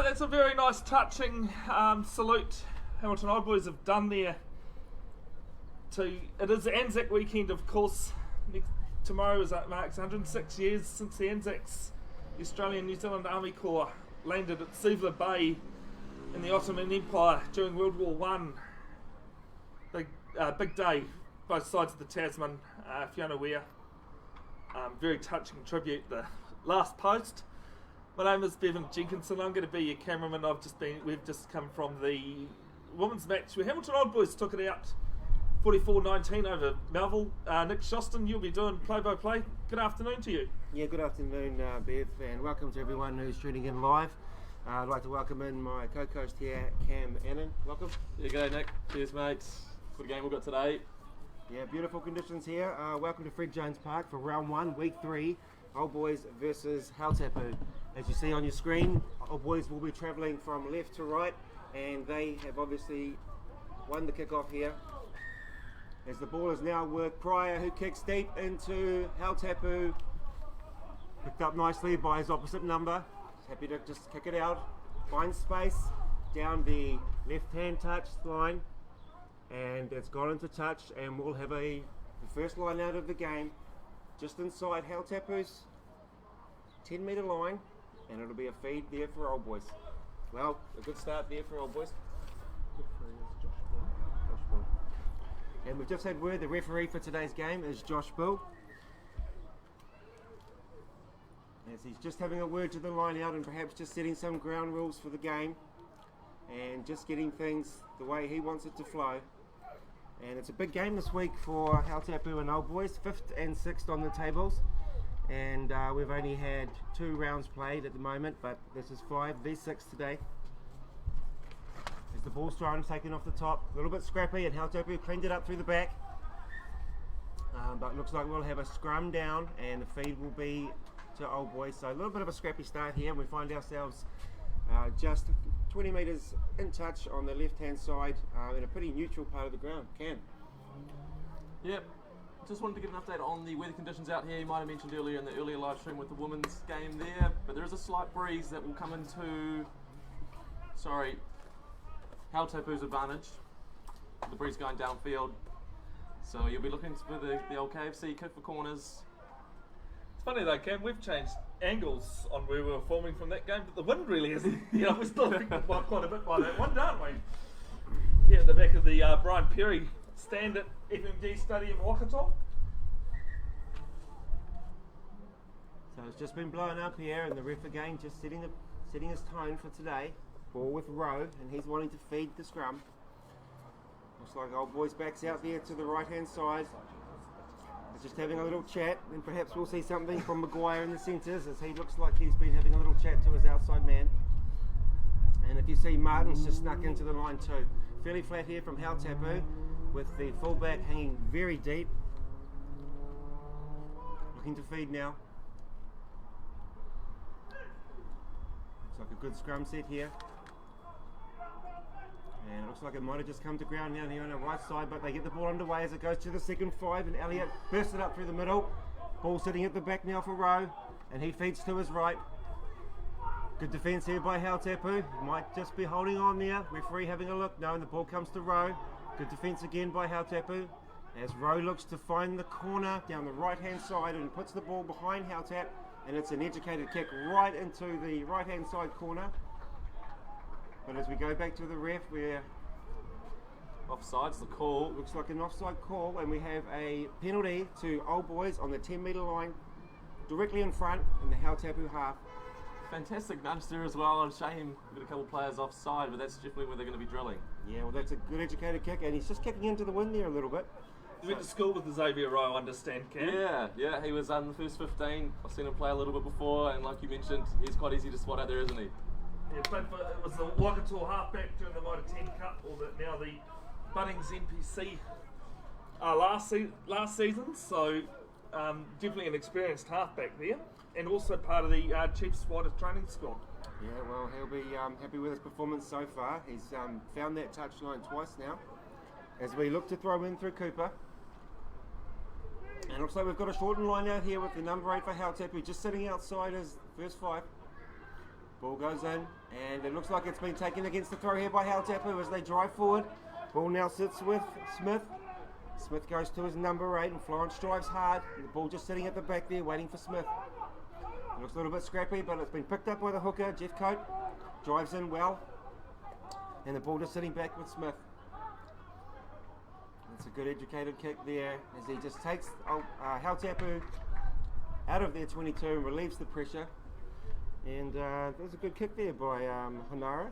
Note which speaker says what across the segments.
Speaker 1: that's a very nice, touching salute Hamilton Old Boys have done there. It is the Anzac weekend, of course. Tomorrow marks 106 years since the Anzacs, the Australian New Zealand Army Corps, landed at Suvla Bay in the Ottoman Empire during World War One. Big day, both sides of the Tasman, Fiona Weir. Very touching tribute. The last post. My name is Bevin Jenkinson. I'm going to be your cameraman. We've just come from the women's match where Hamilton Old Boys took it out 44-19 over Melville. Nick Shoston, you'll be doing play-by-play. Good afternoon to you.
Speaker 2: Yeah, good afternoon, Bev, and welcome to everyone who's tuning in live. I'd like to welcome in my co-host here, Cam Annan. Welcome.
Speaker 3: Yeah, g'day Nick. Cheers, mate. Good game we've got today.
Speaker 2: Yeah, beautiful conditions here. Welcome to Fred Jones Park for round 1, week 3, Old Boys versus Hautapu. As you see on your screen, Old Boys will be travelling from left to right, and they have obviously won the kick-off here. As the ball is now worked, Pryor, who kicks deep into Hautapu, picked up nicely by his opposite number. He's happy to just kick it out, find space down the left-hand touch line, and it's gone into touch, and we'll have the first line out of the game just inside Hautapu's 10-metre line, and it'll be a feed there for Old Boys. Well, a good start there for Old Boys. Josh Bull. And we've just had word the referee for today's game is Josh Bull. As he's just having a word to the line out and perhaps just setting some ground rules for the game and just getting things the way he wants it to flow. And it's a big game this week for Hautapu and Old Boys, 5th and 6th on the tables. And we've only had 2 rounds played at the moment, but this is 5v6 today. As the ball's thrown, taken off the top, a little bit scrappy, and Hautapu cleaned it up through the back. But it looks like we'll have a scrum down, and the feed will be to Old Boys. So a little bit of a scrappy start here. We find ourselves just 20 metres in touch on the left-hand side in a pretty neutral part of the ground. Cam?
Speaker 3: Yep. Just wanted to give an update on the weather conditions out here. You might have mentioned earlier in the earlier live stream with the women's game there, but there is a slight breeze that will come into, Hautapu's advantage. The breeze going downfield. So you'll be looking for the old KFC kick for corners.
Speaker 1: It's funny though, Cam, we've changed angles on where we were forming from that game, but the wind really isn't. We're still affected by quite a bit by that one, aren't we? Here at the back of the Brian Perry stand at FMG Stadium, Waikato.
Speaker 2: So it's just been blown up here, and the ref again just setting his tone for today. Ball with Rowe, and he's wanting to feed the scrum. Looks like Old Boys backs out there to the right-hand side. He's just having a little chat, and perhaps we'll see something from Maguire in the centres, as he looks like he's been having a little chat to his outside man. And if you see, Martin's just snuck into the line too. Fairly flat here from Hautapu, with the fullback hanging very deep. Looking to feed now. Looks like a good scrum set here. And it looks like it might have just come to ground down here on the right side, but they get the ball underway as it goes to the second 5, and Elliott bursts it up through the middle. Ball sitting at the back now for Rowe, and he feeds to his right. Good defence here by Hautapu. Might just be holding on there. Referee having a look. No, and the ball comes to Rowe. Good defence again by Hautapu, as Rowe looks to find the corner down the right-hand side and puts the ball behind Hautap, and it's an educated kick right into the right-hand side corner. But as we go back to the ref, we're
Speaker 3: Offside's the call.
Speaker 2: looks like an offside call, and we have a penalty to Old Boys on the 10-metre line, directly in front in the Hautapu half.
Speaker 3: Fantastic nudge there as well. Shame we've got a couple of players offside, but that's definitely where they're going to be drilling.
Speaker 2: Yeah, well, that's a good educated kick, and he's just kicking into the wind there a little bit.
Speaker 1: You went to school with the Xavier Rowe, I understand, Cam?
Speaker 3: Yeah, he was in the first 15. I've seen him play a little bit before, and like you mentioned, he's quite easy to spot out there, isn't he?
Speaker 1: Yeah, it was the Waikato halfback during the Mitre 10 Cup, or now the Bunnings NPC last season, so definitely an experienced halfback there, and also part of the Chiefs wider training squad.
Speaker 2: Yeah, well, he'll be happy with his performance so far. He's found that touchline twice now, as we look to throw in through Cooper. And it looks like we've got a shortened line out here with the number 8 for Hautapu just sitting outside his first 5. Ball goes in, and it looks like it's been taken against the throw here by Hautapu as they drive forward. Ball now sits with Smith. Smith goes to his number 8, and Florence drives hard. The ball just sitting at the back there, waiting for Smith. It looks a little bit scrappy, but it's been picked up by the hooker. Jeff Coate drives in well, and the ball just sitting back with Smith. It's a good educated kick there as he just takes Hautapu out of their 22 and relieves the pressure. And there's a good kick there by Hanara.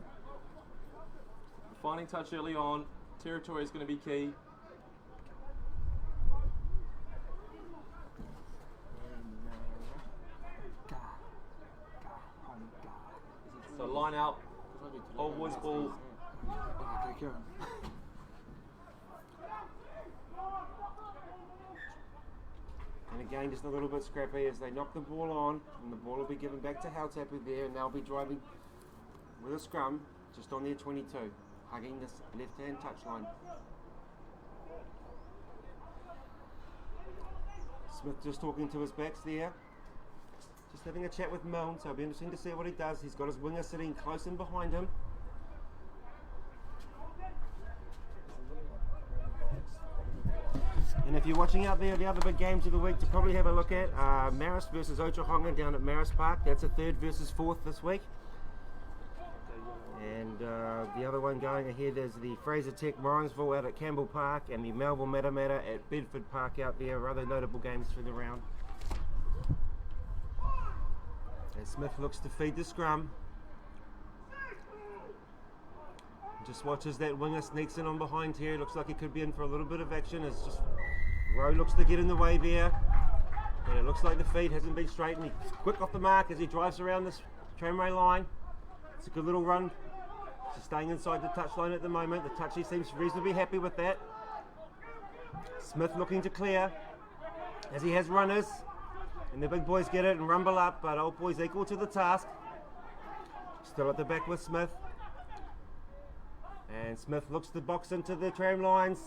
Speaker 3: Finding touch early on. Territory is going to be key. So line out. Old boys ball.
Speaker 2: And again, just a little bit scrappy as they knock the ball on, and the ball will be given back to Hautapu there, and they'll be driving with a scrum just on their 22, hugging this left-hand touchline. Smith just talking to his backs there, just having a chat with Milne, so it'll be interesting to see what he does. He's got his winger sitting close in behind him. And if you're watching out there, the other big games of the week to probably have a look at, Marist versus Otahonga down at Marist Park. That's a 3rd versus 4th this week. And the other one going ahead is the Fraser Tech Morrinsville out at Campbell Park and the Melville Matamata at Bedford Park out there. Other notable games for the round. As Smith looks to feed the scrum. Just watches that winger sneaks in on behind here. Looks like he could be in for a little bit of action. It's just Rowe looks to get in the way there. And it looks like the feed hasn't been straightened. He's quick off the mark as he drives around this tramway line. It's a good little run. Just staying inside the touchline at the moment. The touchy seems reasonably happy with that. Smith looking to clear as he has runners. And the big boys get it and rumble up, but old boys equal to the task. Still at the back with Smith. And Smith looks to box into the tram lines.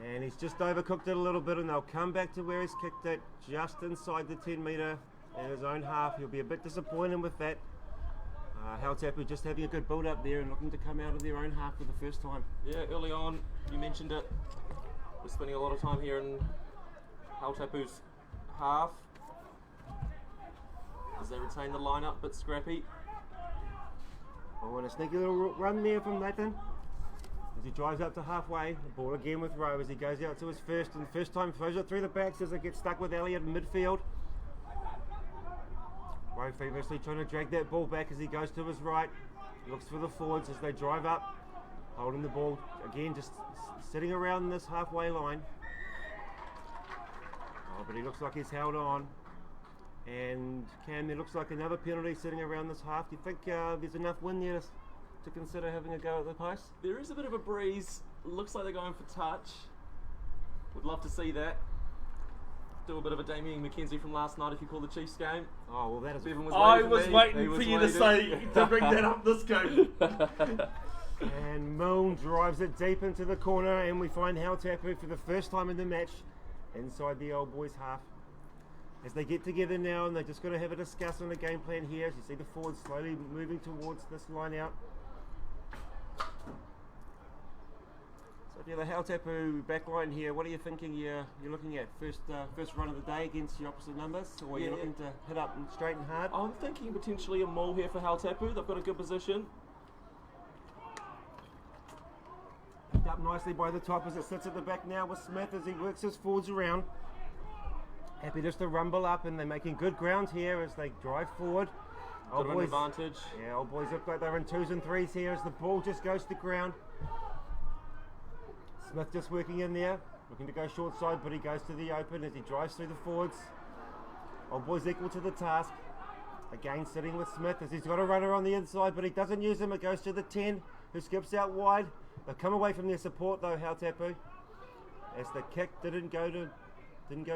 Speaker 2: And he's just overcooked it a little bit, and they'll come back to where he's kicked it, just inside the 10 metre in his own half. He'll be a bit disappointed with that. Hautapu just having a good build up there and looking to come out of their own half for the first time.
Speaker 3: Yeah, early on, you mentioned it. We're spending a lot of time here in Hautapu's half as they retain the lineup, but scrappy.
Speaker 2: Oh, and a sneaky little run there from Nathan as he drives up to halfway. The ball again with Rowe as he goes out to his first, and first time throws it through the backs as it gets stuck with Elliott in midfield. Rowe feverishly trying to drag that ball back as he goes to his right. Looks for the forwards as they drive up, holding the ball again, just sitting around this halfway line. Oh, but he looks like he's held on. And Cam, there looks like another penalty sitting around this half. Do you think there's enough wind there to consider having a go at the post?
Speaker 3: There is a bit of a breeze. Looks like they're going for touch. Would love to see that. Do a bit of a Damien McKenzie from last night if you call the Chiefs game.
Speaker 2: Oh, well, that is...
Speaker 3: Bevin
Speaker 1: I was waiting for you to bring that up this game.
Speaker 2: And Milne drives it deep into the corner, and we find Hautapu for the first time in the match inside the old boys' half. As they get together now, and they're just going to have a discuss on the game plan here. As you see the forwards slowly moving towards this line out. So yeah, the Hautapu back line here, what are you thinking you're looking at? First run of the day against your opposite numbers? Or are you looking to hit up and straight and hard?
Speaker 3: I'm thinking potentially a maul here for Hautapu. They've got a good position.
Speaker 2: Picked up nicely by the top as it sits at the back now with Smith as he works his forwards around. Happy just to rumble up, and they're making good ground here as they drive forward.
Speaker 3: Old boys advantage.
Speaker 2: Yeah, old boys look like they're in 2s and 3s here as the ball just goes to ground. Smith just working in there, looking to go short side, but he goes to the open as he drives through the forwards. Old boys equal to the task. Again sitting with Smith as he's got a runner on the inside, but he doesn't use him. It goes to the 10, who skips out wide. They've come away from their support though, Hautapu, as the kick didn't go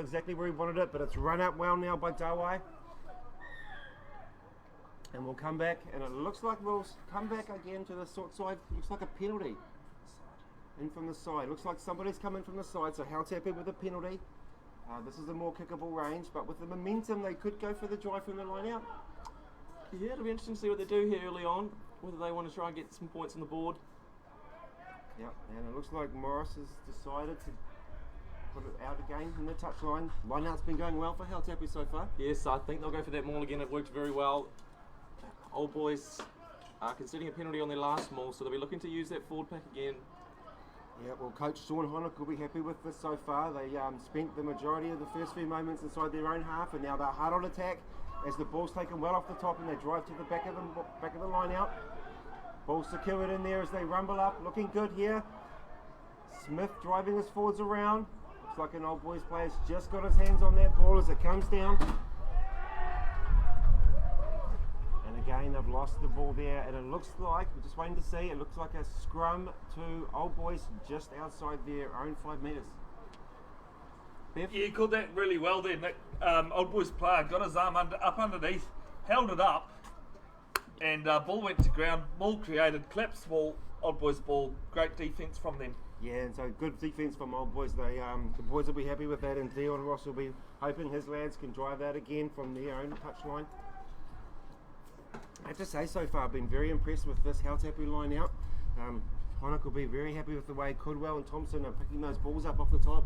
Speaker 2: exactly where he wanted it, but it's run up well now by Dawai. And we'll come back, and it looks like we'll come back again to the short side. Looks like a penalty. In from the side. Looks like somebody's coming from the side, so Hautapu with a penalty. This is a more kickable range, but with the momentum, they could go for the drive from the line out.
Speaker 3: Yeah, it'll be interesting to see what they do here early on, whether they want to try and get some points on the board.
Speaker 2: Yep, and it looks like Morris has decided to put it out again in the touchline. Line-out's been going well for Hautapu so far.
Speaker 3: Yes, I think they'll go for that maul again. It worked very well. Old Boys are conceding a penalty on their last maul, so they'll be looking to use that forward pack again.
Speaker 2: Yeah, well, Coach Sean Honock will be happy with this so far. They spent the majority of the first few moments inside their own half, and now they're hard on attack as the ball's taken well off the top and they drive to the back of the line out. Ball secured in there as they rumble up. Looking good here. Smith driving his forwards around. Looks like an Old Boys player's just got his hands on that ball as it comes down. And again, they've lost the ball there, and it looks like, we're just waiting to see, it looks like a scrum to Old Boys just outside their own 5 metres. Bev?
Speaker 1: Yeah, he called that really well there, Nick. Old Boys player got his arm up underneath, held it up, and ball went to ground. Ball created, collapsed ball, Old Boys ball. Great defence from them.
Speaker 2: Yeah, and so good defence from Old Boys. They, the boys will be happy with that, and Dion Ross will be hoping his lads can drive that again from their own touchline. I have to say, so far, I've been very impressed with this Hautapu line out. Honock will be very happy with the way Cudwell and Thompson are picking those balls up off the top.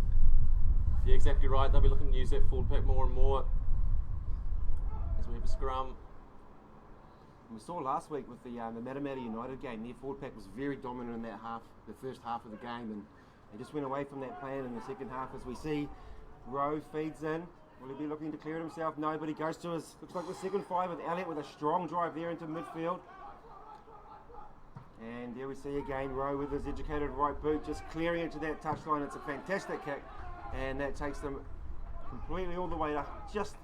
Speaker 3: Yeah, exactly right. They'll be looking to use that forward pack more and more as we have a scrum.
Speaker 2: We saw last week with the Matamata United game, their forward pack was very dominant in that half, the first half of the game, and they just went away from that plan in the second half. As we see, Rowe feeds in. Will he be looking to clear it himself? No, but he goes to his, looks like the second five with Elliott with a strong drive there into midfield. And there we see again Rowe with his educated right boot just clearing into that touchline. It's a fantastic kick, and that takes them completely all the way up, just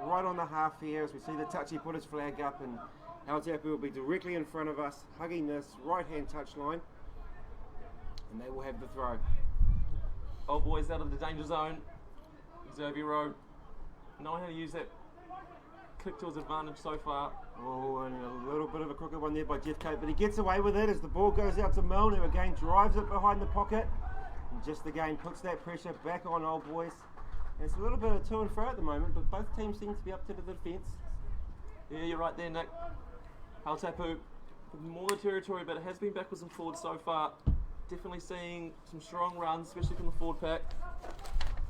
Speaker 2: right on the half here. As we see the touchy put his flag up, and Hautapu will be directly in front of us, hugging this right hand touchline, and they will have the throw.
Speaker 3: Old Boys out of the danger zone. Xavier Rowe knowing how to use that kick to his advantage so far.
Speaker 2: Oh, and a little bit of a crooked one there by Jeff Cope, but he gets away with it as the ball goes out to Milne, who again drives it behind the pocket, and just again puts that pressure back on Old Boys. And it's a little bit of to and fro at the moment, but both teams seem to be up to the defence.
Speaker 3: Yeah, you're right there, Nick. Hautapu with more territory, but it has been backwards and forwards so far. Definitely seeing some strong runs, especially from the forward pack.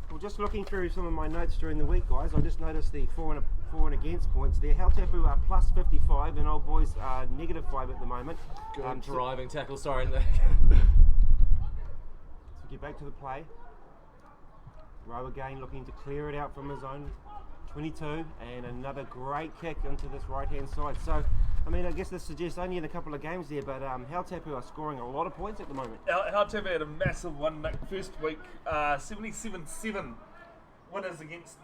Speaker 2: Well, just looking through some of my notes during the week, guys, I just noticed the for and against points there. Hautapu are plus 55 and Old Boys are negative 5 at the moment.
Speaker 3: Good driving tackle, sorry, Nick.
Speaker 2: So get back to the play. Rowe again looking to clear it out from his own 22, and another great kick into this right hand side. So, I mean, I guess this suggests only in a couple of games there, but Hautapu are scoring a lot of points at the moment.
Speaker 1: Hautapu had a massive one, Nick, first week, 77-7 winners against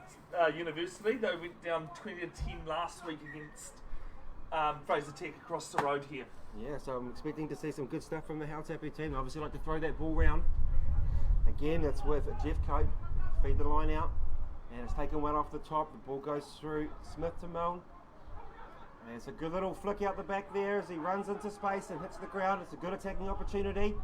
Speaker 1: University. They went down 20-10 last week against Fraser Tech across the road here.
Speaker 2: Yeah, so I'm expecting to see some good stuff from the Hautapu team. Obviously like to throw that ball round. Again, it's with Jeff Cope. Feed the line out, and it's taken well off the top. The ball goes through Smith to Milne, and it's a good little flick out the back there as he runs into space and hits the ground. It's a good attacking opportunity.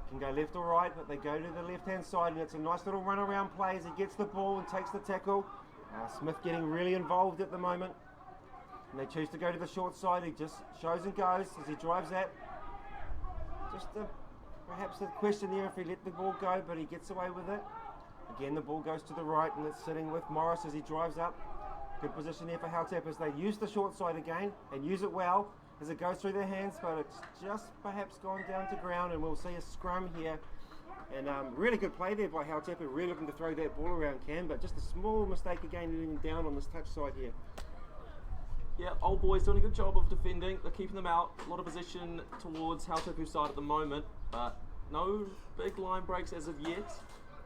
Speaker 2: Can go left or right, but they go to the left hand side, and it's a nice little run around play as he gets the ball and takes the tackle. Smith getting really involved at the moment, and they choose to go to the short side. He just shows and goes as he drives that. Just perhaps a question there if he let the ball go, but he gets away with it. Again, the ball goes to the right, and it's sitting with Morris as he drives up. Good position there for Hautapu as they use the short side again and use it well as it goes through their hands, but it's just perhaps gone down to ground, and we'll see a scrum here. And really good play there by Hautapu, really looking to throw that ball around Cam, but just a small mistake again letting him down on this touch side here.
Speaker 3: Yeah, Old Boys doing a good job of defending. They're keeping them out. A lot of position towards Hautapu's side at the moment, but no big line breaks as of yet.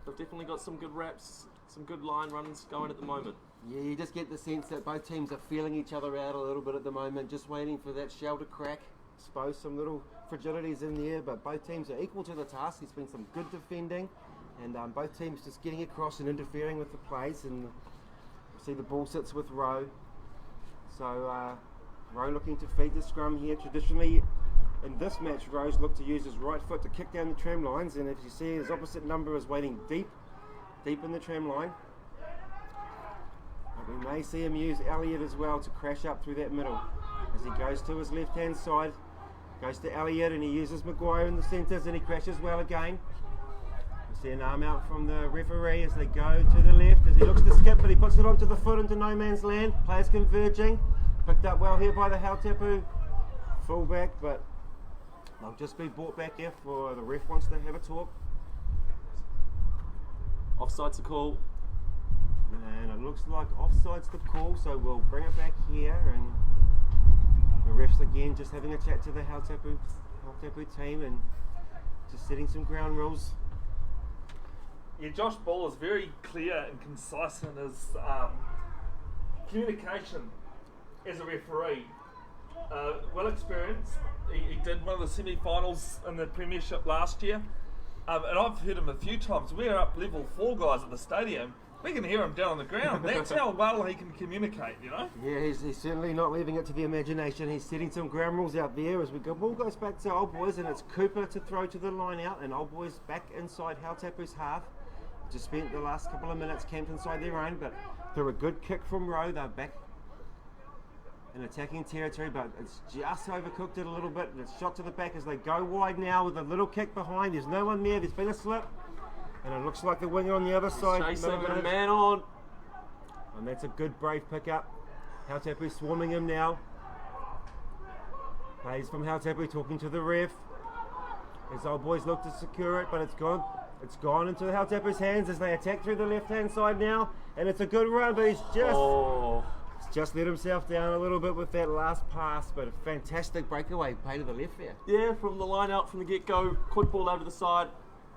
Speaker 3: They've definitely got some good reps, some good line runs going at the moment.
Speaker 2: Yeah, you just get the sense that both teams are feeling each other out a little bit at the moment, just waiting for that shell to crack. Suppose some little fragilities in there, but both teams are equal to the task. There's been some good defending, and both teams just getting across and interfering with the plays. And see the ball sits with Rowe. So Rowe looking to feed the scrum here. Traditionally, in this match, Rowe's looked to use his right foot to kick down the tram lines, and if you see his opposite number is waiting deep in the tram line. We may see him use Elliott as well to crash up through that middle. As he goes to his left-hand side, goes to Elliott and he uses Maguire in the centres and he crashes well again. We see an arm out from the referee as they go to the left as he looks to skip, but he puts it onto the foot into no man's land. Players converging. Picked up well here by the Hautapu fullback, but they'll just be brought back here for the ref wants to have a talk.
Speaker 3: Offside's a call.
Speaker 2: And it looks like offside's the call, so we'll bring it back here, and the refs again just having a chat to the Hautapu team and just setting some ground rules.
Speaker 1: Yeah, Josh Ball is very clear and concise in his communication as a referee. Well experienced. He did one of the semi-finals in the Premiership last year, and I've heard him a few times. We're up level 4 guys at the stadium. We can hear him down on the ground. That's how well he can communicate, you know?
Speaker 2: Yeah, he's certainly not leaving it to the imagination. He's setting some ground rules out there as we go. Ball goes back to Old Boys, and it's Cooper to throw to the line out, and Old Boys back inside Hautapu's half. Just spent the last couple of minutes camped inside their own, but through a good kick from Rowe, they're back in attacking territory, but it's just overcooked it a little bit, and it's shot to the back as they go wide now with a little kick behind. There's no one there. There's been a slip. And it looks like the winger on the other side.
Speaker 3: Chasing with a man on.
Speaker 2: And that's a good brave pickup. Hautapu swarming him now. Plays from Hautapu talking to the ref. His Old Boys look to secure it, but it's gone. It's gone into Hautapu's hands as they attack through the left-hand side now. And it's a good run, but he's just let himself down a little bit with that last pass. But a fantastic breakaway play to the left there.
Speaker 3: Yeah, from the line out from the get-go. Quick ball over the side.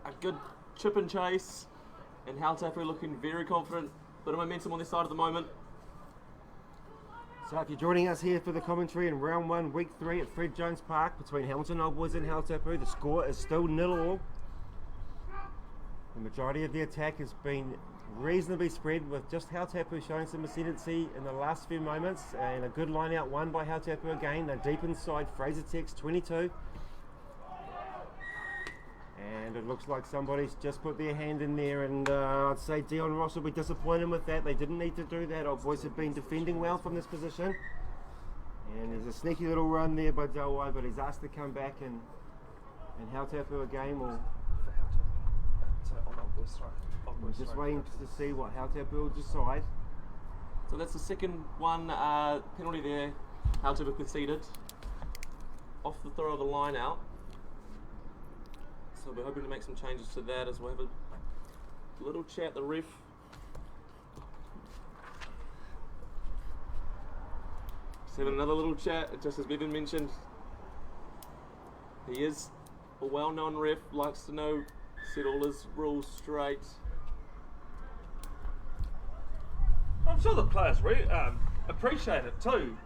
Speaker 3: A good chip and chase, and Hautapu looking very confident. Bit of momentum on their side at the moment.
Speaker 2: So if you're joining us here for the commentary in round 1, week 3 at Fred Jones Park between Hamilton Old Boys and Hautapu, the score is still 0-0. The majority of the attack has been reasonably spread, with just Hautapu showing some ascendancy in the last few moments, and a good line out won by Hautapu again. They're deep inside Fraser Tech's 22. And it looks like somebody's just put their hand in there, and I'd say Dion Ross will be disappointed with that. They didn't need to do that. Old Boys have been defending well from this position. And there's a sneaky little run there by Delwai, but he's asked to come back, and Hautapu again will... We're just waiting to see what Hautapu will decide.
Speaker 3: So that's the second one penalty there. Hautapu conceded. Off the throw of the line out. So we're hoping to make some changes to that as we'll have a little chat. The ref. Just having another little chat, just as Bevin mentioned. He is a well-known ref, likes to know, set all his rules straight.
Speaker 1: I'm sure the players appreciate it too,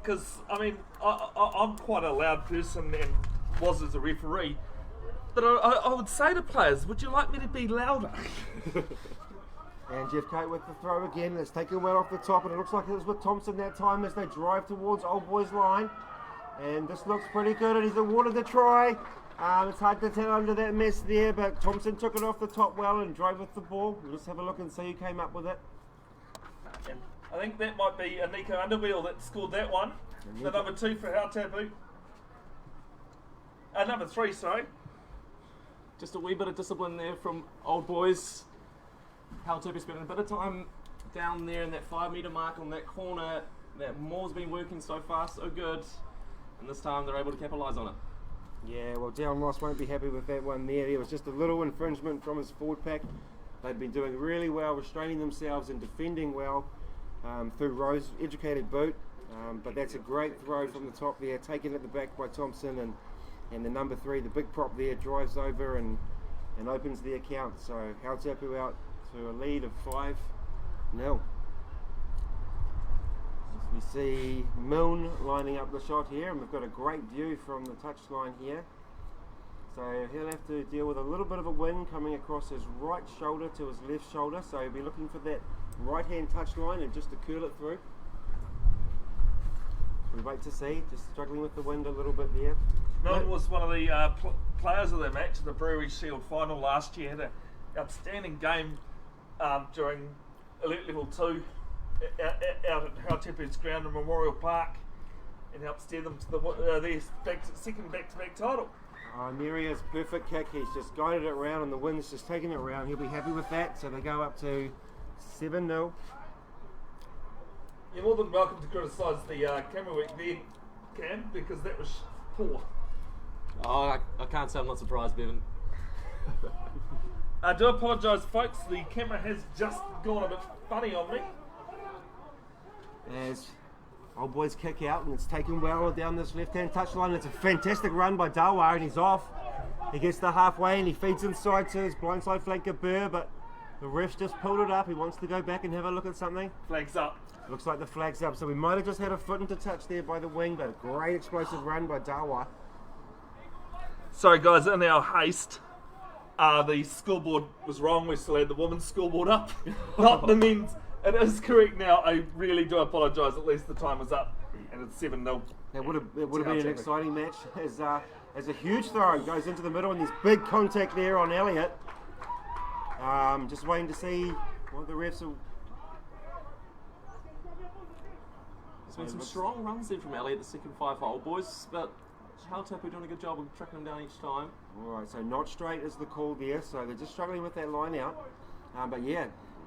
Speaker 1: because I mean I'm quite a loud person and was as a referee, but I would say to players, would you like me to be louder?
Speaker 2: And Jeff Kate with the throw again. It's taken well off the top, and it looks like it was with Thompson that time as they drive towards Old Boys line. And this looks pretty good, and he's awarded the try. It's hard to tell under that mess there, but Thompson took it off the top well and drove with the ball. We'll just have a look and see who came up with it.
Speaker 1: I think that might be Nico Underwheel that scored that one. The number 2 for Hautapu. Number 3, sorry.
Speaker 3: Just a wee bit of discipline there from Old Boys. Hautapu spending a bit of time down there in that 5 metre mark on that corner. That Moore's been working so far, so good. And this time they're able to capitalise on it.
Speaker 2: Yeah, well, Darren Ross won't be happy with that one there. There was just a little infringement from his forward pack. They've been doing really well, restraining themselves and defending well through Rowe's educated boot. But that's a great throw from the top there, taken at the back by Thompson, and the number 3, the big prop there, drives over and opens the account. So Hautapu out to a lead of 5-0. We see Milne lining up the shot here, and we've got a great view from the touchline here. So he'll have to deal with a little bit of a wind coming across his right shoulder to his left shoulder, so he'll be looking for that right hand touchline and just to curl it through. We wait to see, just struggling with the wind a little bit there.
Speaker 1: Milne was one of the players of the match in the Brewery Shield final last year. Had an outstanding game during Elite Level 2 out at Hautapu's ground in Memorial Park and help steer them to their second back-to-back title.
Speaker 2: And there he is, perfect kick. He's just guided it round and the wind's just taking it round. He'll be happy with that. So they go up to 7-0.
Speaker 1: You're more than welcome to criticise the camera work there, Cam, because that was poor.
Speaker 3: Oh, I can't say I'm not surprised, Bevin.
Speaker 1: I do apologise, folks. The camera has just gone a bit funny on me.
Speaker 2: As old boys kick out, and it's taken well down this left-hand touchline. It's a fantastic run by Dawa, and he's off. He gets to halfway and he feeds inside to his blindside flanker Burr, but the ref's just pulled it up. He wants to go back and have a look at something.
Speaker 1: Flags up.
Speaker 2: Looks like the flag's up, so we might have just had a foot into touch there by the wing, but a great explosive run by Dawa.
Speaker 1: Sorry guys, in our haste, the scoreboard was wrong. We still had the women's scoreboard up, not the men's. It is correct now. I really do apologise. At least the time was up, and it's 7-0.
Speaker 2: It would have been an exciting match as a huge throw goes into the middle, and there's big contact there on Elliott. Just waiting to see what the refs will.
Speaker 3: There's been some strong runs there from Elliott, the second 5-hole. Boys, but Hautapu doing a good job of tracking them down each time.
Speaker 2: Alright, so not straight is the call there, so they're just struggling with that line out. But yeah,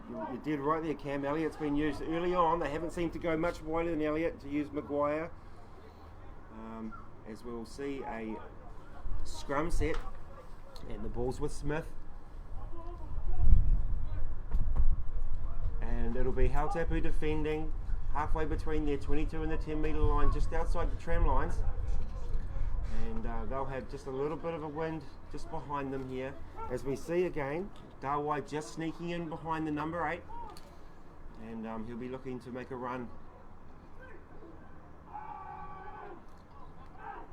Speaker 2: you did right there, Cam. Elliott's been used early on. They haven't seemed to go much wider than Elliott to use Maguire. As we'll see a scrum set, and the ball's with Smith. And it'll be Hautapu defending halfway between their 22 and the 10 metre line, just outside the tram lines. And they'll have just a little bit of a wind just behind them here. As we see again, Dawai just sneaking in behind the number 8. And he'll be looking to make a run.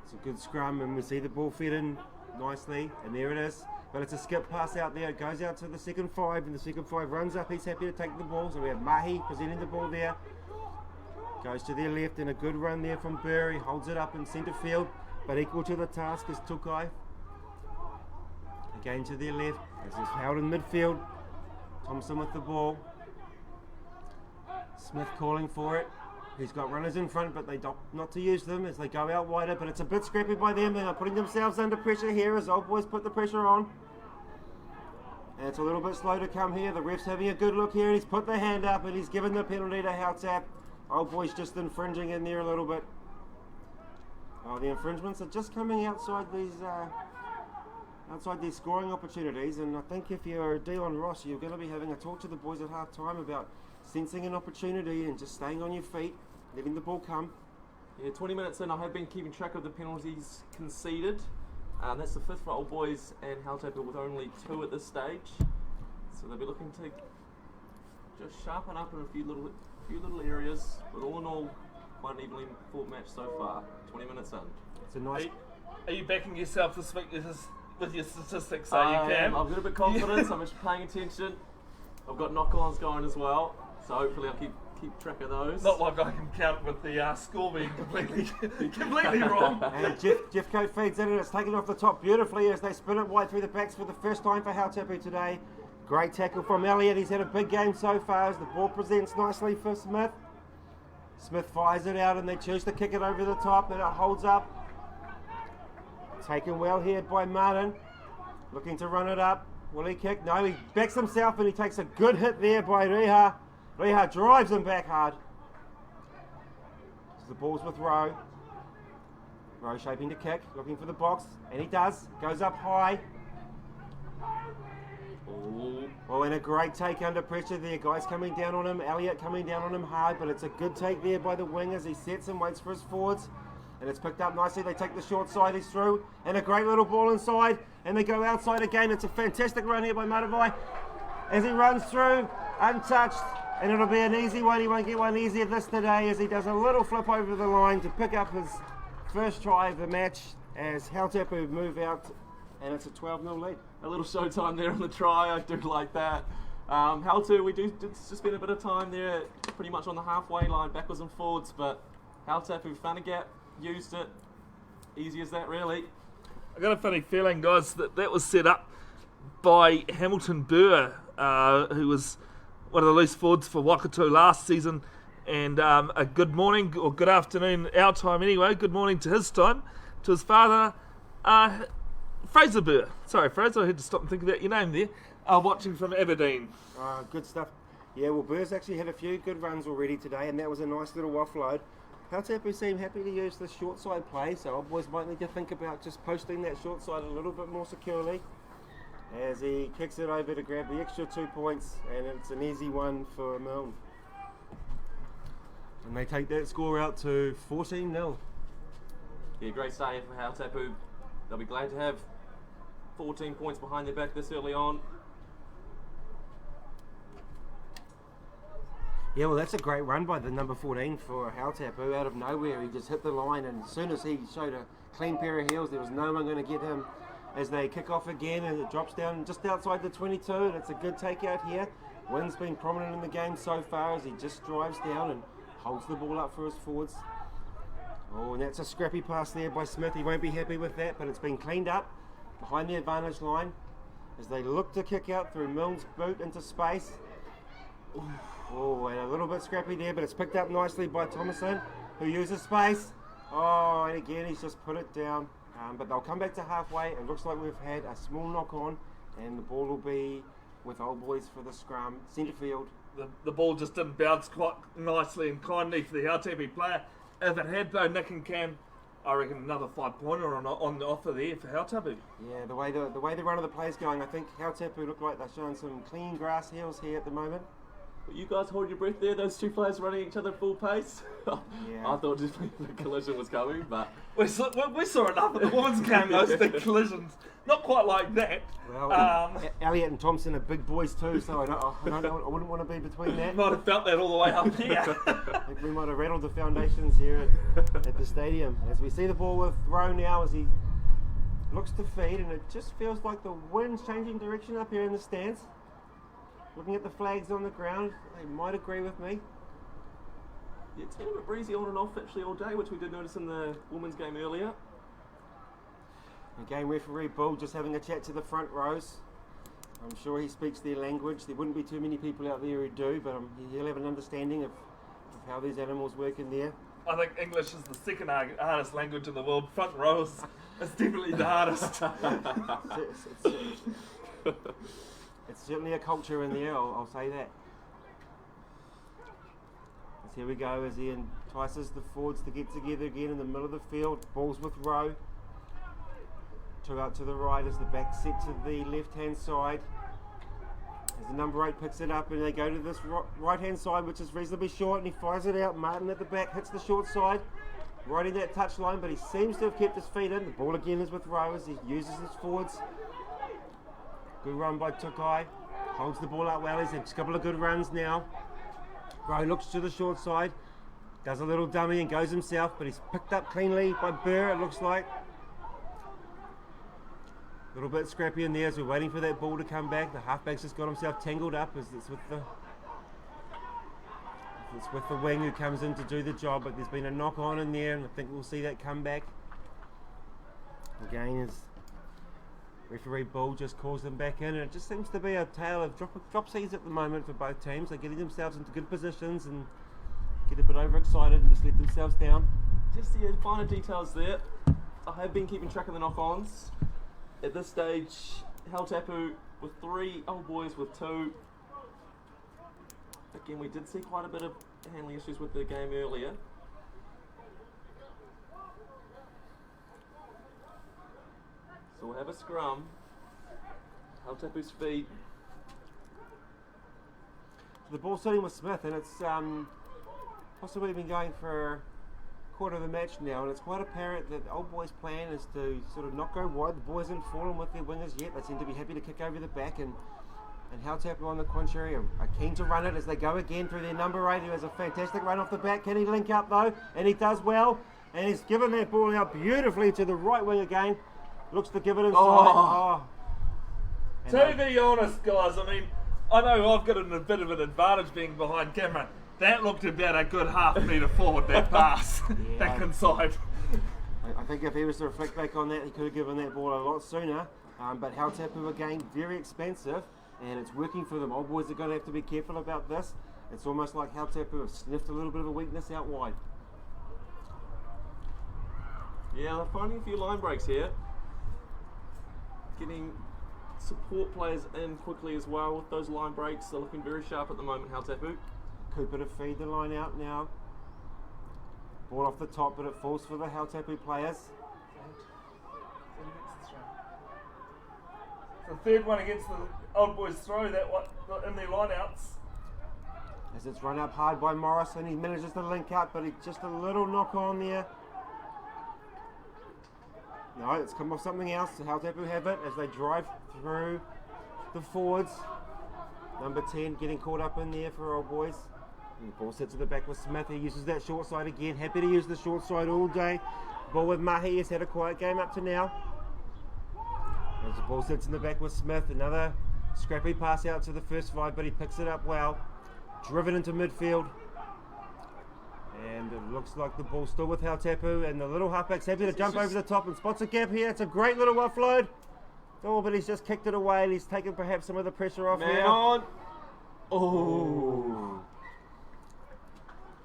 Speaker 2: It's a good scrum, and we see the ball fed in nicely, and there it is. But it's a skip pass out there. It goes out to the second 5, and the second 5 runs up. He's happy to take the ball. So we have Mahi presenting the ball there. Goes to their left, and a good run there from Burr. He holds it up in centre field, but equal to the task is Tukai. Again to their left, as is held in midfield. Thompson with the ball. Smith calling for it. He's got runners in front, but they not to use them as they go out wider. But it's a bit scrappy by them. They are putting themselves under pressure here as old boys put the pressure on. And it's a little bit slow to come here. The ref's having a good look here. He's put the hand up and he's given the penalty to Hautap. Old boys just infringing in there a little bit. Oh, the infringements are just coming outside these scoring opportunities. And I think if you're Dion Ross, you're going to be having a talk to the boys at half time about sensing an opportunity and just staying on your feet, letting the ball come.
Speaker 3: Yeah, 20 minutes in, I have been keeping track of the penalties conceded. That's the 5th for Old Boys and Hautapu with only 2 at this stage. So they'll be looking to just sharpen up in a few little areas. But all in all, quite an evenly fought match so far. 20 minutes in.
Speaker 2: It's a nice.
Speaker 1: Are you backing yourself this week with your statistics?
Speaker 3: I've got a bit of confidence. I'm just paying attention. I've got knock-ons going as well. So hopefully I'll keep track of those.
Speaker 1: Not like I can count with the score being completely wrong.
Speaker 2: And Jeff Coate feeds in and it's taken off the top beautifully as they spin it wide through the backs for the first time for Hautapu today. Great tackle from Elliott. He's had a big game so far as the ball presents nicely for Smith. Smith fires it out and they choose to kick it over the top and it holds up. Taken well here by Martin. Looking to run it up. Will he kick? No, he backs himself and he takes a good hit there by Reha. Reha drives him back hard. So the ball's with Rowe. Rowe shaping to kick, looking for the box, and he does. Goes up high. Oh, and a great take under pressure there. Guys coming down on him. Elliott coming down on him hard, but it's a good take there by the wing as he sets and waits for his forwards. And it's picked up nicely. They take the short side, he's through. And a great little ball inside. And they go outside again. It's a fantastic run here by Matavai. As he runs through, untouched. And it'll be an easy one. He won't get one easier this today as he does a little flip over the line to pick up his first try of the match as Hautapu move out. And it's a 12-0 lead.
Speaker 3: A little showtime there on the try. I do like that. Hautapu, we did spend a bit of time there pretty much on the halfway line, backwards and forwards. But Hautapu found a gap, used it. Easy as that, really.
Speaker 1: I got a funny feeling, guys, that was set up by Hamilton Burr, who was one of the loose forwards for Waikato last season. And a good morning, or good afternoon, our time anyway, good morning to his time, to his father, Fraser Burr. Sorry, Fraser, I had to stop and think about your name there. Watching from Aberdeen.
Speaker 2: Good stuff. Yeah, well, Burr's actually had a few good runs already today, and that was a nice little offload. Hautapu seem happy to use the short side play, so old boys might need to think about just posting that short side a little bit more securely as he kicks it over to grab the extra 2 points, and it's an easy one for Milne. And they take that score out to 14-0.
Speaker 3: Yeah, great start here for Hautapu. They'll be glad to have 14 points behind their back this early on.
Speaker 2: Yeah, well, that's a great run by the number 14 for Hautapu. Out of nowhere, he just hit the line, and as soon as he showed a clean pair of heels, there was no one going to get him as they kick off again, and it drops down just outside the 22, and it's a good takeout here. Wynn's been prominent in the game so far as he just drives down and holds the ball up for his forwards. Oh, and that's a scrappy pass there by Smith. He won't be happy with that, but it's been cleaned up behind the advantage line as they look to kick out through Milne's boot into space. Oh, and a little bit scrappy there, but it's picked up nicely by Thomason, who uses space. Oh, and again he's just put it down. But they'll come back to halfway. It looks like we've had a small knock on, and the ball will be with old boys for the scrum, centre field.
Speaker 1: The ball just didn't bounce quite nicely and kindly for the Hautapu player. If it had though, Nick and Cam, I reckon another 5-pointer on the offer there for Hautapu.
Speaker 2: Yeah, the way the run of the play's going, I think Hautapu look like they're showing some clean grass heels here at the moment.
Speaker 3: You guys hold your breath there, those two players running each other full pace.
Speaker 2: Yeah.
Speaker 3: I thought just the collision was coming, but
Speaker 1: We saw enough of the women's game, those big collisions. Not quite like that.
Speaker 2: Well, Elliot and Thompson are big boys too, so I wouldn't want to be between that.
Speaker 1: Might have felt that all the way up here.
Speaker 2: I think we might have rattled the foundations here at the stadium. As we see the ball with Rowe now as he looks to feed, and it just feels like the wind's changing direction up here in the stands. Looking at the flags on the ground, they might agree with me.
Speaker 3: yeah, it's been a bit breezy on and off actually all day, which we did notice in the women's game earlier.
Speaker 2: The game referee Bull just having a chat to the front rows. I'm sure he speaks their language. There wouldn't be too many people out there who do, but he'll have an understanding of how these animals work in there.
Speaker 1: I think English is the second hardest language in the world. Front rows is definitely the hardest.
Speaker 2: It's certainly a culture in there, I'll say that. As here we go as he entices the forwards to get together again in the middle of the field. Ball's with Rowe. Two out to the right as the back set to the left-hand side. As the number 8 picks it up and they go to this right-hand side, which is reasonably short, and he fires it out. Martin at the back hits the short side, right in that touch line, but he seems to have kept his feet in. The ball again is with Rowe as he uses his forwards. Good run by Tukai. Holds the ball up well. He's had a couple of good runs now. Rowe looks to the short side. Does a little dummy and goes himself, but he's picked up cleanly by Burr, it looks like. A little bit scrappy in there as we're waiting for that ball to come back. The halfback's just got himself tangled up as it's with the wing who comes in to do the job, but there's been a knock on in there, and I think we'll see that come back. Again, as referee Bull just calls them back in, and it just seems to be a tale of drop seas at the moment for both teams. They're getting themselves into good positions and get a bit overexcited and just let themselves down.
Speaker 3: Just the finer details there. I have been keeping track of the knock-ons. At this stage, Hautapu with 3, old boys with 2. Again, we did see quite a bit of handling issues with the game earlier. So we'll have a scrum. Hautapu's feet.
Speaker 2: The ball sitting with Smith, and it's possibly been going for a quarter of the match now, and it's quite apparent that the old boys' plan is to sort of not go wide. The boys haven't fallen with their wingers yet. They seem to be happy to kick over the back, and Hautapu on the contrary are keen to run it as they go again through their number 8, who has a fantastic run off the back. Can he link up though? And he does well, and he's given that ball out beautifully to the right wing again. Looks to give it inside.
Speaker 1: To be honest, guys, I mean, I know I've got a bit of an advantage being behind camera. That looked about a good half metre forward, that pass, back inside.
Speaker 2: I think if he was to reflect back on that, he could have given that ball a lot sooner. But Hautapu again, very expensive. and it's working for them. Old boys are going to have to be careful about this. It's almost like Hautapu have sniffed a little bit of a weakness out wide.
Speaker 3: Yeah, they're finding a few line breaks here. Getting support players in quickly as well with those line breaks. They're looking very sharp at the moment, Hautapu.
Speaker 2: Cooper to feed the line out now. Ball off the top, but it falls for the Hautapu players.
Speaker 1: The third one against the Old Boys throw, that one in their lineouts.
Speaker 2: As it's run up hard by Morrison, he manages to link up, but just a little knock on there. No, it's come off something else. Hautapu have it as they drive through the forwards. Number 10 getting caught up in there for Old Boys. And the ball sits at the back with Smith. He uses that short side again. Happy to use the short side all day. Ball with Mahi. Has had a quiet game up to now. As the ball sits in the back with Smith. Another scrappy pass out to the first five, but he picks it up well. Driven into midfield. And it looks like the ball's still with Hautapu. And the little halfback's happy to jump over the top and spots a gap here. It's a great little offload. Oh, but he's just kicked it away and he's taken perhaps some of the pressure off here.
Speaker 3: On.
Speaker 2: Oh.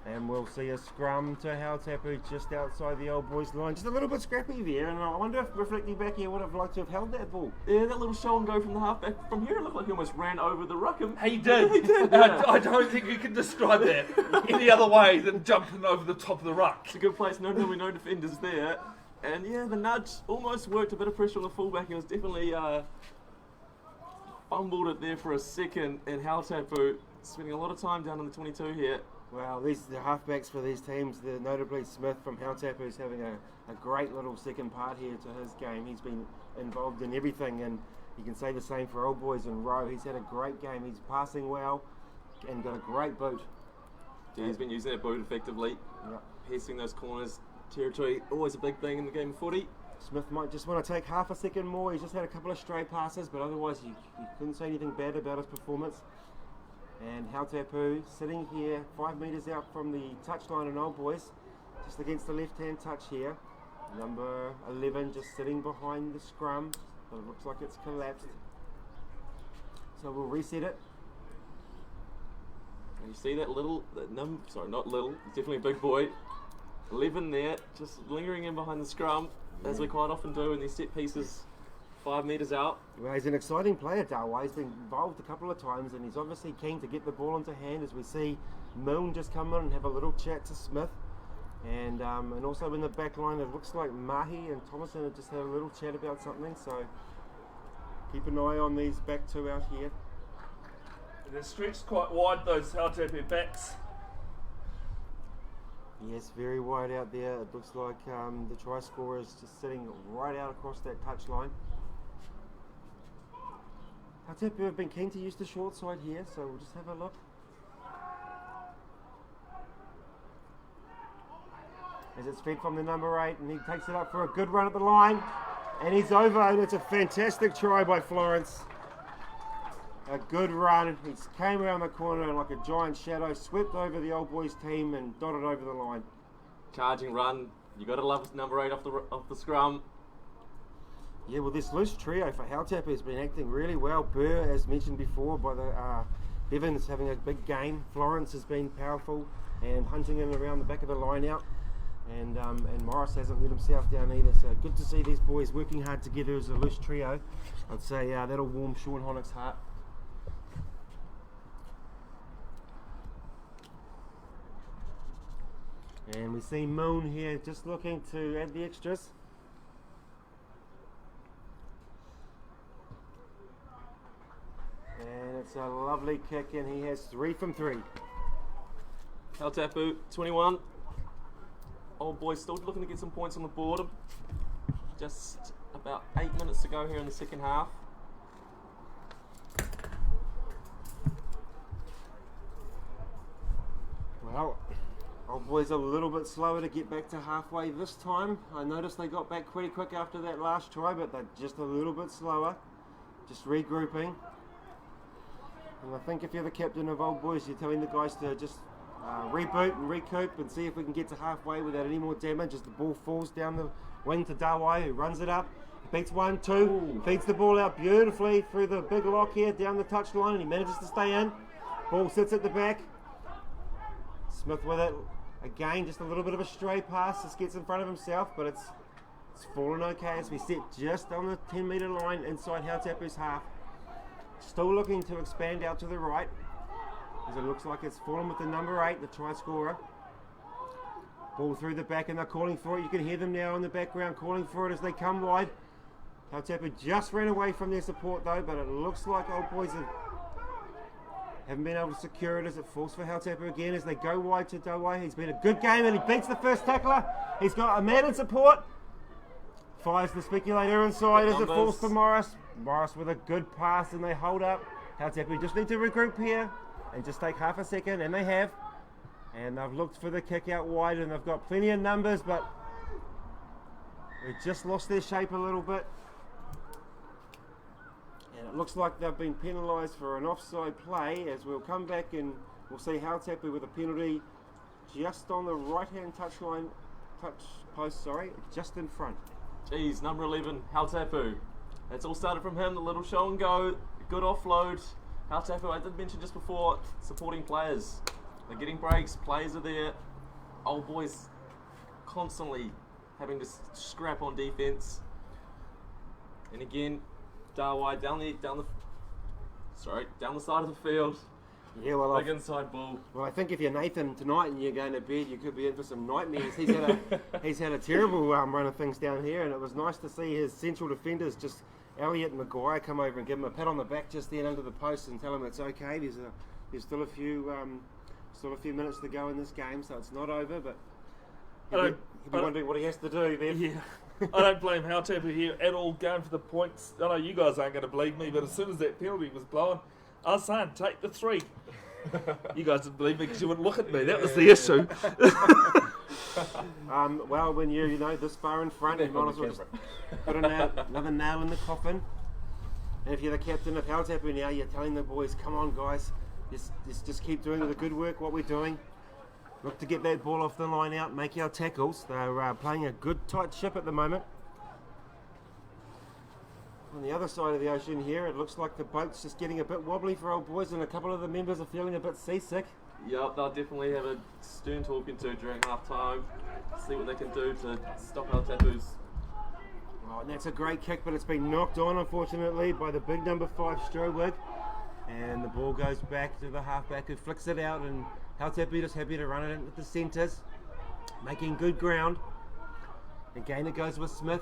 Speaker 2: And we'll see a scrum to Hautapu just outside the Old Boys line. Just a little bit scrappy there, and I wonder if reflecting back here would have liked to have held that ball.
Speaker 3: Yeah, that little show and go from the halfback from here, it looked like he almost ran over the ruck.
Speaker 1: He did.
Speaker 3: He did. Yeah.
Speaker 1: I don't think you can describe that any other way than jumping over the top of the ruck.
Speaker 3: It's a good place, no defenders there. And yeah, the nudge almost worked, a bit of pressure on the fullback. He was definitely fumbled it there for a second, and Hautapu spending a lot of time down in the 22 here.
Speaker 2: Well, the halfbacks for these teams, notably Smith from Hautapu is having a great little second part here to his game. He's been involved in everything, and you can say the same for Old Boys and Rowe. He's had a great game. He's passing well and got a great boot.
Speaker 3: Yeah, he's been using that boot effectively, piercing those corners. Territory, always a big thing in the game of footy.
Speaker 2: Smith might just want to take half a second more. He's just had a couple of stray passes, but otherwise you couldn't say anything bad about his performance. And Hautapu sitting here 5 metres out from the touchline in Old Boys, just against the left-hand touch here. Number 11 just sitting behind the scrum, but it looks like it's collapsed. So we'll reset it.
Speaker 3: And you see that sorry, not little, he's definitely a big boy. 11 there, just lingering in behind the scrum, as we quite often do in these set pieces 5 metres out.
Speaker 2: Well, he's an exciting player, Darway. He's been involved a couple of times and he's obviously keen to get the ball into hand, as we see Milne just come in and have a little chat to Smith. And also in the back line, it looks like Mahi and Thomason have just had a little chat about something, so keep an eye on these back two out here.
Speaker 1: They're stretched quite wide, those Hautapu backs.
Speaker 2: Yes, very wide out there. It looks like the try scorer is just sitting right out across that touch line. Hautapu have been keen to use the short side here, so we'll just have a look. As it's fed from the number 8, and he takes it up for a good run at the line, and he's over, and it's a fantastic try by Florence. A good run. He came around the corner and like a giant shadow, swept over the Old Boys team and dotted over the line.
Speaker 3: Charging run. You got to love number 8 off the scrum.
Speaker 2: Yeah, well, this loose trio for Hautapu has been acting really well. Burr, as mentioned before, by the Bevin is having a big game. Florence has been powerful and hunting in around the back of the line out. And Morris hasn't let himself down either. So good to see these boys working hard together as a loose trio. I'd say that'll warm Sean Honick's heart. And we see Moon here just looking to add the extras. And it's a lovely kick, and he has 3 from 3.
Speaker 3: Hautapu, 21. Old Boys still looking to get some points on the board. Just about 8 minutes to go here in the second half.
Speaker 2: Well, Old Boys a little bit slower to get back to halfway this time. I noticed they got back pretty quick after that last try, but they're just a little bit slower. Just regrouping. And I think if you're the captain of Old Boys, you're telling the guys to just reboot and recoup and see if we can get to halfway without any more damage as the ball falls down wing to Dawai, who runs it up. Beats 1, 2, feeds the ball out beautifully through the big lock here, down the touchline, and he manages to stay in. Ball sits at the back. Smith with it. Again, just a little bit of a stray pass. Just gets in front of himself, but it's fallen okay as we sit just on the 10-metre line inside Hautapu's half. Still looking to expand out to the right, as it looks like it's fallen with the number 8, the try scorer. Ball through the back, and they're calling for it. You can hear them now in the background calling for it as they come wide. Hautapu just ran away from their support though, but it looks like Old Boys haven't been able to secure it as it falls for Hautapu again as they go wide to Dawai. He's been a good game and he beats the first tackler. He's got a man in support. Fires the speculator inside as it falls to Morris. Morris with a good pass and they hold up. Hautapu just need to regroup here and just take half a second, and they have. And they've looked for the kick out wide and they've got plenty of numbers, but they've just lost their shape a little bit. And it looks like they've been penalised for an offside play, as we'll come back and we'll see Hautapu with a penalty just on the right hand touch post, just in front.
Speaker 3: Geez, number 11, Hautapu. It's all started from him, the little show and go, good offload. Hautapu, I did mention just before, supporting players. They're getting breaks, players are there. Old Boys constantly having to scrap on defence. And again, Dawai down the side of the field.
Speaker 2: Yeah, well,
Speaker 3: big inside ball.
Speaker 2: Well, I think if you're Nathan tonight and you're going to bed, you could be in for some nightmares. He's had a terrible run of things down here, and it was nice to see his central defenders, just Elliott and Maguire, come over and give him a pat on the back just then under the post and tell him it's okay. There's still a few minutes to go in this game, so it's not over. But he'll be wondering what he has to do then.
Speaker 1: Yeah. I don't blame Hautapu here at all, going for the points. I know you guys aren't going to believe me, but as soon as that penalty was blown, I was saying, take the 3. You guys didn't believe me because you wouldn't look at me. That was the issue.
Speaker 2: Well, when you're this far in front, you might as well just put another nail in the coffin. And if you're the captain of Hautapu now, you're telling the boys, come on guys, just keep doing the good work, what we're doing. Look to get that ball off the line out, make our tackles. They're playing a good tight ship at the moment. On the other side of the ocean here, it looks like the boat's just getting a bit wobbly for Old Boys, and a couple of the members are feeling a bit seasick.
Speaker 3: Yep, they'll definitely have a stern talking to during half time. See what they can do to stop Hautapu's.
Speaker 2: Oh, and that's a great kick, but it's been knocked on, unfortunately, by the big number 5 Strowig. And the ball goes back to the halfback who flicks it out, and Hautapu just happy to run it into the centres, making good ground. Again, it goes with Smith.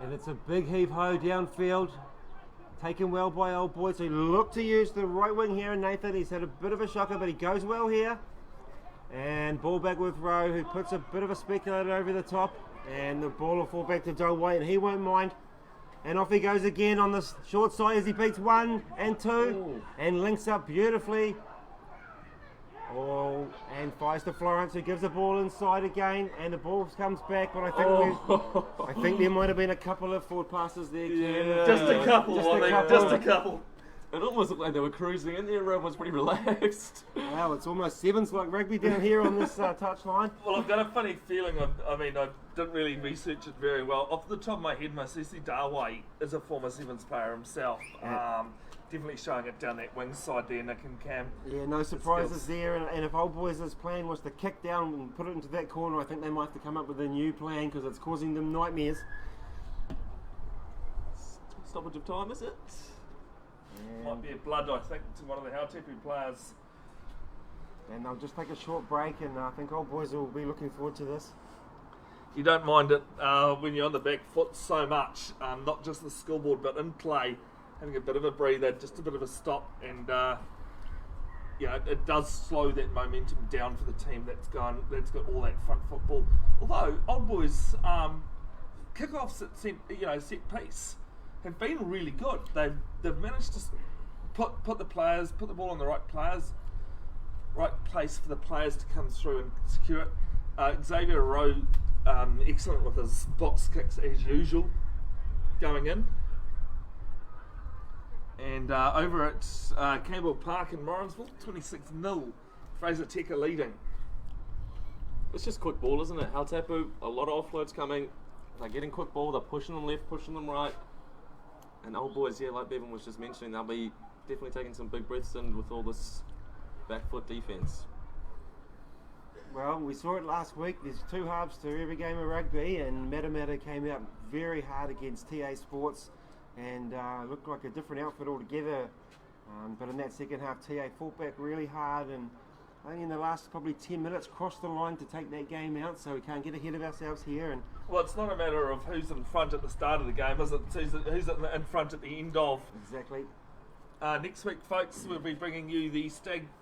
Speaker 2: And it's a big heave-ho downfield, taken well by Old Boys, who look to use the right wing here. And Nathan, he's had a bit of a shocker, but he goes well here. And ball back with Rowe, who puts a bit of a speculator over the top. And the ball will fall back to Dawai, and he won't mind. And off he goes again on the short side as he beats 1 and 2. And links up beautifully. Oh, and fires to Florence, who gives the ball inside again, and the ball comes back. But I think there might have been a couple of forward passes there.
Speaker 3: Yeah,
Speaker 1: just a couple. Just a couple.
Speaker 3: It almost looked like they were cruising in there. Everyone was pretty relaxed.
Speaker 2: Wow, it's almost sevens like rugby down here on this touch line.
Speaker 1: Well, I've got a funny feeling. I didn't really research it very well. Off the top of my head, my Cece Dawai is a former sevens player himself. Definitely showing it down that wing side there, Nick and Cam.
Speaker 2: Yeah, no surprises there. And if Old Boys' plan was to kick down and put it into that corner, I think they might have to come up with a new plan because it's causing them nightmares.
Speaker 3: Stoppage of time, is it?
Speaker 1: Might be a blood, I think, to one of the Hautapu players.
Speaker 2: And they'll just take a short break, and I think Old Boys will be looking forward to this.
Speaker 1: You don't mind it when you're on the back foot so much, not just the scoreboard, but in play, having a bit of a breather, just a bit of a stop, and it does slow that momentum down for the team that's got all that front football. Although Old Boys kickoffs at set piece have been really good. They've managed to put the ball in the right place for the players to come through and secure it. Xavier Rowe, excellent with his box kicks as usual, going in. And over at Campbell Park in Morrinsville, 26-0, Fraser Teka leading.
Speaker 3: It's just quick ball, isn't it? Hautapu, a lot of offloads coming. They're getting quick ball, they're pushing them left, pushing them right. And old boys, yeah, like Bevin was just mentioning, they'll be definitely taking some big breaths in with all this back foot defence.
Speaker 2: Well, we saw it last week. There's two halves to every game of rugby, and Matamata came out very hard against TA Sports and looked like a different outfit altogether. But in that second half, TA fought back really hard, and only in the last probably 10 minutes crossed the line to take that game out, so we can't get ahead of ourselves here. And
Speaker 1: Well, it's not a matter of who's in front at the start of the game, is it? It's who's in front at the end of.
Speaker 2: exactly.
Speaker 1: Next week, folks, we'll be bringing you the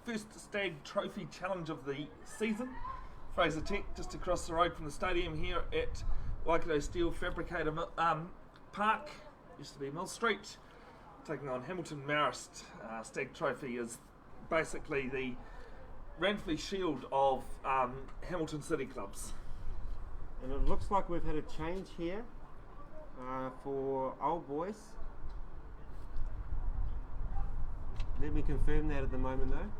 Speaker 1: first Stag Trophy Challenge of the season. Fraser Tech, just across the road from the stadium here at Waikato Steel Fabricator Park, used to be Mill Street, taking on Hamilton Marist. Stag Trophy is basically the Ranfurly Shield of Hamilton City clubs.
Speaker 2: And it looks like we've had a change here for Old Boys. Let me confirm that at the moment though.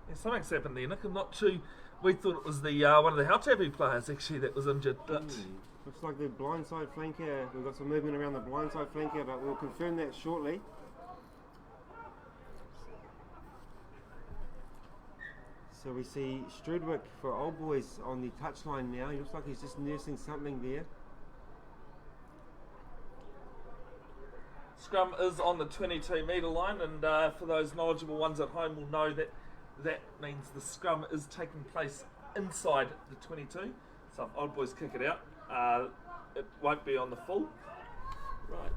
Speaker 1: Yeah, something's happened there, Nick. I'm not too. We thought it was the one of the Hautapu players actually that was injured, but
Speaker 2: Looks like the blindside flanker. We've got some movement around the blindside flanker, but we'll confirm that shortly. So we see Strudwick for Old Boys on the touchline now. He looks like he's just nursing something there.
Speaker 1: scrum is on the 22 metre line, and for those knowledgeable ones at home will know that that means the scrum is taking place inside the 22. So if Old Boys kick it out, it won't be on the full. Right.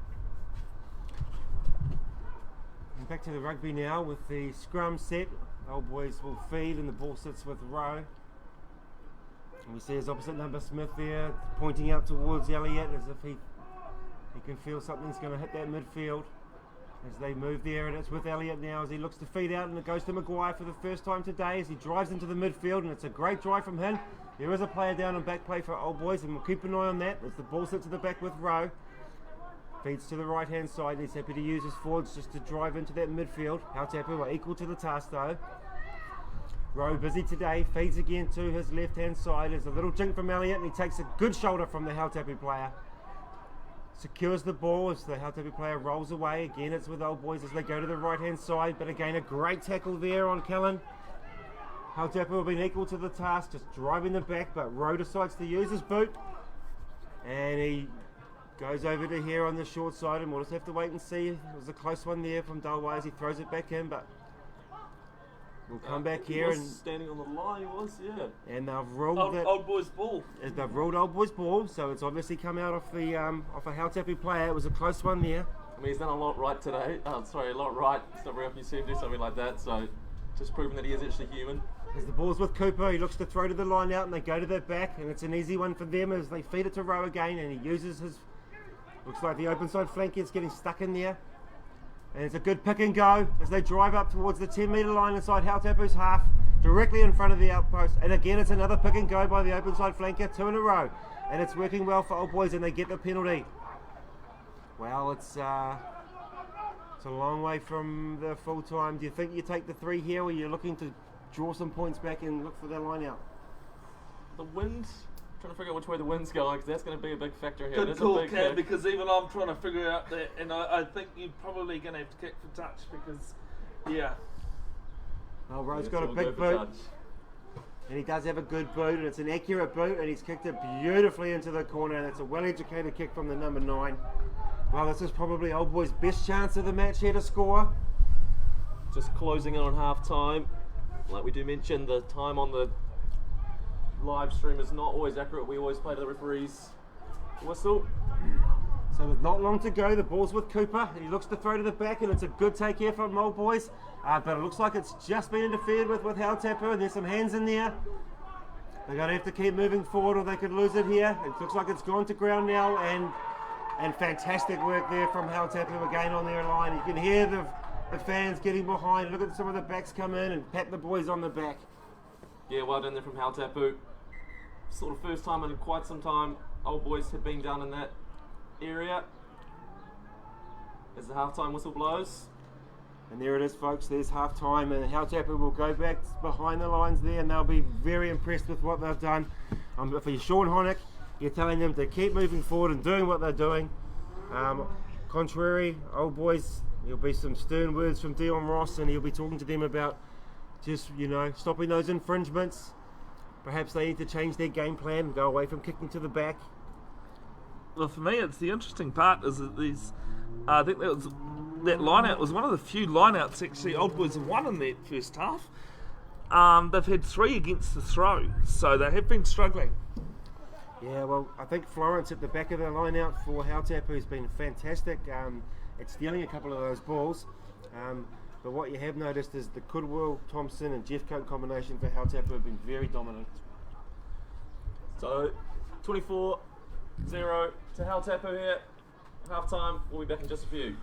Speaker 2: And back to the rugby now with the scrum set. Old Boys will feed and the ball sits with Rowe. And we see his opposite number Smith there pointing out towards Elliott as if he can feel something's going to hit that midfield as they move there, and it's with Elliott now as he looks to feed out, and it goes to Maguire for the first time today as he drives into the midfield, and it's a great drive from him. There is a player down on back play for Old Boys, and we'll keep an eye on that as the ball sits to the back with Rowe. Feeds to the right hand side, and he's happy to use his forwards just to drive into that midfield. Hautapu are equal to the task though. Rowe busy today, feeds again to his left hand side. There's a little jink from Elliott, and he takes a good shoulder from the Hautapu player. Secures the ball as the Hautapu player rolls away. Again, it's with Old Boys as they go to the right hand side, but again a great tackle there on Callan. Hautapu have been equal to the task, just driving them back, but Rowe decides to use his boot, and he goes over to here on the short side, and we'll just have to wait and see. It was a close one there from Dalway as he throws it back in, but we'll come back here and
Speaker 3: standing on the line. He was, yeah.
Speaker 2: And they've ruled
Speaker 1: Old Boys ball.
Speaker 2: They've ruled Old Boys ball, so it's obviously come out off the off a Hautapu player. It was a close one there.
Speaker 3: I mean, he's done a lot right today. A lot right. It's not very often you see him do something like that. So, just proving that he is actually human.
Speaker 2: As the ball's with Cooper, he looks to throw to the line out, and they go to their back, and it's an easy one for them as they feed it to Rowe again, and he uses his. Looks like the open side flank is getting stuck in there. And it's a good pick and go as they drive up towards the 10 metre line inside Hautapu's half, directly in front of the outpost. And again, it's another pick and go by the open side flanker, 2 in a row. And it's working well for Old Boys, and they get the penalty. Well, it's a long way from the full time. Do you think you take the 3 here, or you're looking to draw some points back and look for their line out?
Speaker 3: The wind. Trying to figure out which way the wind's going, because that's going to be a big factor here.
Speaker 1: Good call, Cam, because even I'm trying to figure out that, and I think you're probably going to have to kick for touch because, yeah.
Speaker 2: Well, Rowe's got a big boot, and he does have a good boot, and it's an accurate boot, and he's kicked it beautifully into the corner, and it's a well-educated kick from the number 9. Well, this is probably Old Boys' best chance of the match here to score.
Speaker 3: Just closing in on half time. Like we do mention, the time on the live stream is not always accurate. We always play to the referee's whistle.
Speaker 2: So with not long to go, the ball's with Cooper, and he looks to throw to the back, and it's a good take here from Old Boys, but it looks like it's just been interfered with Hautapu, and there's some hands in there. They're going to have to keep moving forward, or they could lose it here. It looks like it's gone to ground now, and fantastic work there from Hautapu again on their line. You can hear the fans getting behind. Look at some of the backs come in and pat the boys on the back.
Speaker 3: Yeah, well done there from Hautapu. Sort of first time in quite some time Old Boys have been down in that area. As the halftime whistle blows,
Speaker 2: And there it is, folks. There's half time, and Hautapu will go back behind the lines there, and they'll be very impressed with what they've done. For your Sean Honick, you're telling them to keep moving forward and doing what they're doing. Contrary, old boys, there'll be some stern words from Dion Ross, and he'll be talking to them about just, stopping those infringements. Perhaps they need to change their game plan and go away from kicking to the back.
Speaker 1: Well, for me, it's the interesting part is that I think that line-out was one of the few line-outs actually Old Boys have won in that first half. They've had 3 against the throw, so they have been struggling.
Speaker 2: Yeah, well, I think Florence at the back of the line-out for Hautapu has been fantastic at stealing a couple of those balls. But what you have noticed is the Goodwill, Thompson and Jeff Coat combination for Hautapu have been very dominant.
Speaker 3: So, 24-0 to Hautapu here. Half time, we'll be back in just a few.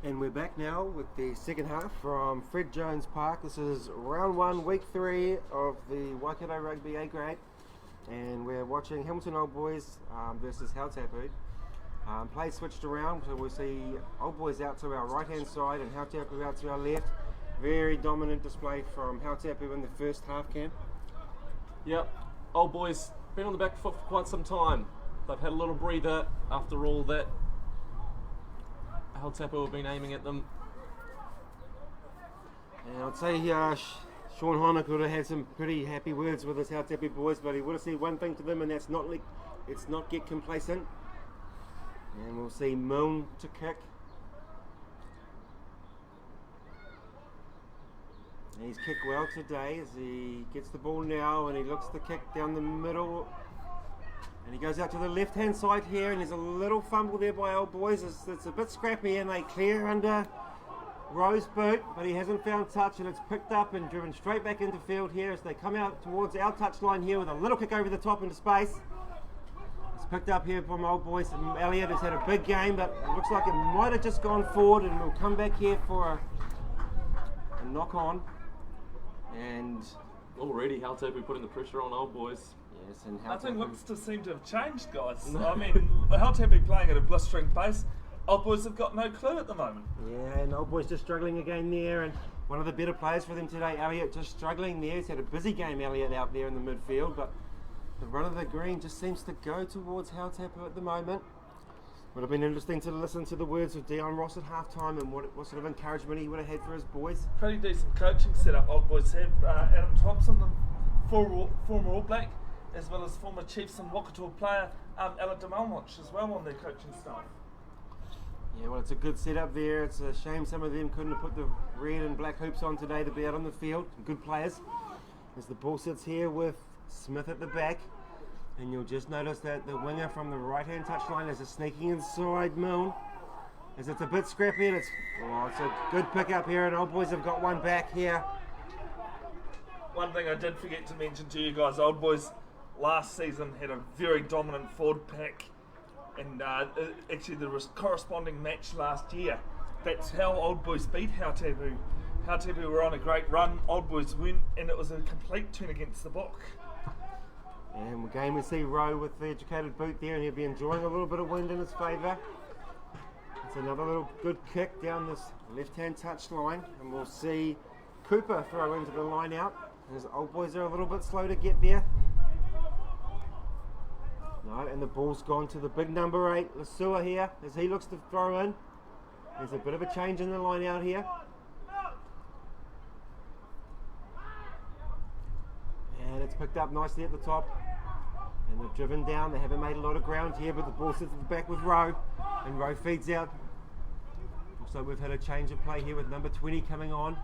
Speaker 2: And we're back now with the second half from Fred Jones Park. This is round 1, week 3 of the Waikato Rugby A grade, and we're watching Hamilton Old Boys versus Hautapu. Play switched around, so we'll see Old Boys out to our right hand side and Hautapu out to our left. Very dominant display from Hautapu in the first half, Cam.
Speaker 3: Yep, Old Boys been on the back foot for quite some time. They've had a little breather after all that Hautapu have been aiming at them.
Speaker 2: And I'd say Sean Honick would have had some pretty happy words with his Hautapu boys, but he would have said one thing to them, and that's not get complacent. And we'll see Moon to kick. And he's kicked well today as he gets the ball now, and he looks to kick down the middle. And he goes out to the left-hand side here, and there's a little fumble there by Old Boys. It's a bit scrappy, and they clear under Rowe's boot, but he hasn't found touch, and it's picked up and driven straight back into field here as they come out towards our touchline here with a little kick over the top into space. It's picked up here from Old Boys, and Elliot has had a big game, but it looks like it might have just gone forward, and we'll come back here for a knock on. And
Speaker 3: already Hautapu putting the pressure on Old Boys.
Speaker 2: yes, and
Speaker 1: Nothing
Speaker 2: Hautapu-
Speaker 1: looks to seem to have changed, guys. I mean, Hautapu playing at a blistering pace. Old Boys have got no clue at the moment.
Speaker 2: Yeah, and Old Boys just struggling again there, and one of the better players for them today, Elliot, just struggling there. He's had a busy game, Elliot, out there in the midfield, but the run of the green just seems to go towards Hautapu at the moment. Would have been interesting to listen to the words of Dion Ross at halftime and what sort of encouragement he would have had for his boys.
Speaker 1: Pretty decent coaching setup Old Boys have. Adam Thompson, the former All Black, as well as former Chiefs and Waikato player Alan DeMalmoch as well on their coaching staff.
Speaker 2: Yeah, well, it's a good setup there. It's a shame some of them couldn't have put the red and black hoops on today to be out on the field. Good players. As the ball sits here with Smith at the back, and you'll just notice that the winger from the right-hand touchline is sneaking inside Milne. As it's a bit scrappy, and it's a good pick up here, and Old Boys have got one back here.
Speaker 1: One thing I did forget to mention to you guys, Old Boys last season had a very dominant forward pack, and actually there was corresponding match last year. That's how Old Boys beat Hautapu. Hautapu were on a great run, Old Boys win, and it was a complete turn against the book.
Speaker 2: And again we see Rowe with the educated boot there, and he'll be enjoying a little bit of wind in his favour. It's another little good kick down this left-hand touch line, and we'll see Cooper throw into the line out. His Old Boys are a little bit slow to get there. No, and the ball's gone to the big number 8, Lasua here, as he looks to throw in. There's a bit of a change in the line out here. And it's picked up nicely at the top. And they've driven down. They haven't made a lot of ground here, but the ball sits at the back with Rowe. And Rowe feeds out. Also, we've had a change of play here with number 20 coming on.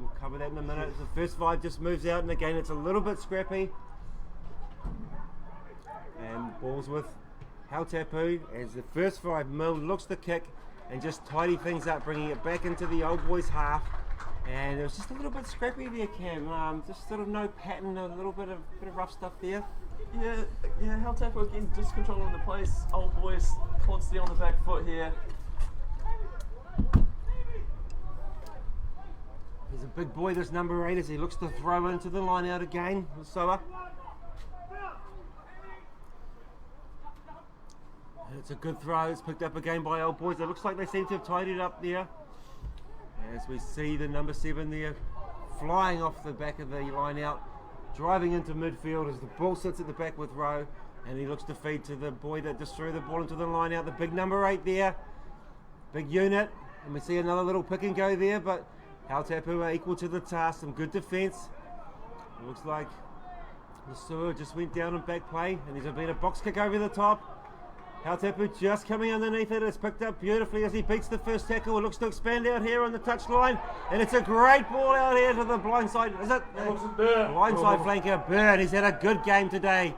Speaker 2: We'll cover that in a minute. The first 5 just moves out, and again it's a little bit scrappy. And balls with Hautapu as the first 5, Milne looks to kick and just tidy things up, bringing it back into the Old Boys half. And it was just a little bit scrappy there, Cam. Just sort of no pattern, a little bit of rough stuff there.
Speaker 3: Yeah, Hautapu again just controlling the place. Old Boys constantly on the back foot here.
Speaker 2: He's a big boy, this number 8, as he looks to throw into the line out again. Soa. It's a good throw. It's picked up again by Old Boys. It looks like they seem to have tidied up there. As we see the number 7 there flying off the back of the line out, driving into midfield as the ball sits at the back with Rowe, and he looks to feed to the boy that just threw the ball into the line out, the big number 8 there. Big unit, and we see another little pick and go there, but Hautapu are equal to the task. Some good defence. It looks like Lasua just went down in back play, and there's been a box kick over the top. Hautapu just coming underneath it. It's picked up beautifully as he beats the first tackle. It looks to expand out here on the touchline, and it's a great ball out here to the blind side. Is it? Blindside flanker Burn. He's had a good game today,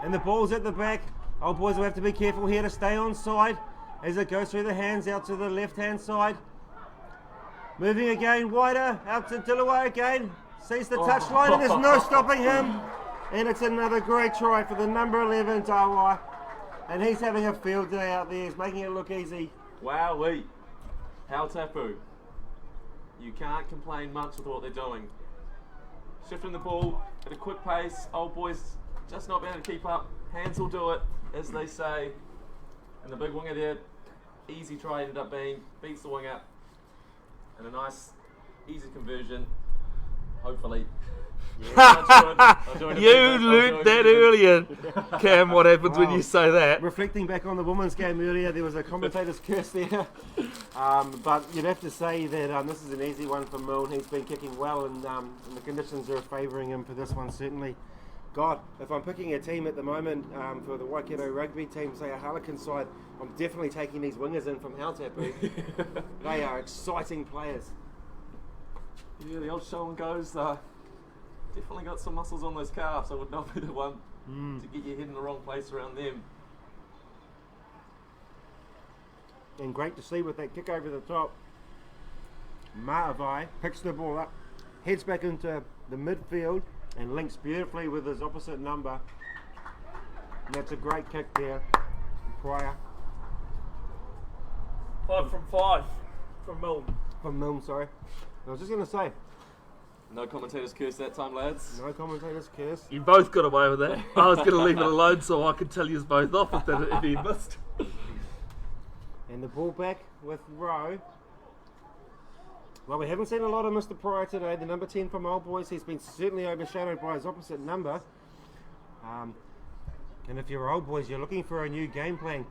Speaker 2: and the ball's at the back. Old Boys will have to be careful here to stay on side as it goes through the hands out to the left-hand side. Moving again wider out to Dilaway again. Sees the touchline, and there's no stopping him. And it's another great try for the number 11 Dawa. And he's having a field day out there. He's making it look easy.
Speaker 3: Wowee. Hautapu. You can't complain much with what they're doing. Shifting the ball at a quick pace. Old Boys just not being able to keep up. Hands will do it, as they say. And the big winger there, easy try ended up being. Beats the winger. And a nice, easy conversion. Hopefully. Yeah,
Speaker 1: You learnt that earlier, Cam. What happens when you say that?
Speaker 2: Reflecting back on the women's game earlier, there was a commentator's curse there. But you'd have to say that this is an easy one for Milne. He's been kicking well, and the conditions are favouring him for this one, certainly. God, if I'm picking a team at the moment for the Waikato rugby team, say a Harlequin side, I'm definitely taking these wingers in from Hautapu. They are exciting players.
Speaker 3: Yeah, the old show and goes. Definitely got some muscles on those calves. I would not be the one to get your head in the wrong place around them.
Speaker 2: And great to see with that kick over the top. Maavai picks the ball up, heads back into the midfield and links beautifully with his opposite number. And that's a great kick there, Pryor.
Speaker 1: 5 from 5 from Milne.
Speaker 2: From Milne, sorry. I was just going to say,
Speaker 3: No commentators curse that time, lads.
Speaker 2: no commentators curse.
Speaker 1: You both got away with that. I was going to leave it alone so I could tell you both off if he missed.
Speaker 2: And the ball back with Rowe. Well, we haven't seen a lot of Mr. Pryor today. The number 10 from Old Boys, he's been certainly overshadowed by his opposite number. And if you're Old Boys, you're looking for a new game plan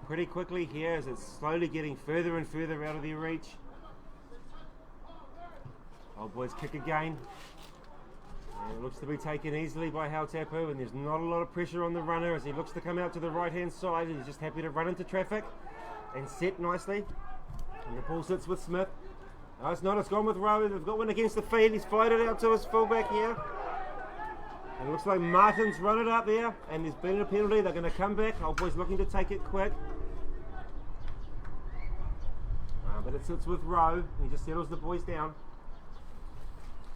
Speaker 2: pretty quickly here as it's slowly getting further and further out of their reach. Old Boys kick again. And it looks to be taken easily by Hautapu, and there's not a lot of pressure on the runner as he looks to come out to the right-hand side, and he's just happy to run into traffic and set nicely. And the ball sits with Smith. No, it's not. It's gone with Rowe. They've got one against the feet. He's fired it out to his fullback here. And it looks like Martin's run it up there, and there's been a penalty. They're going to come back. Old Boys looking to take it quick. But it sits with Rowe. He just settles the boys down.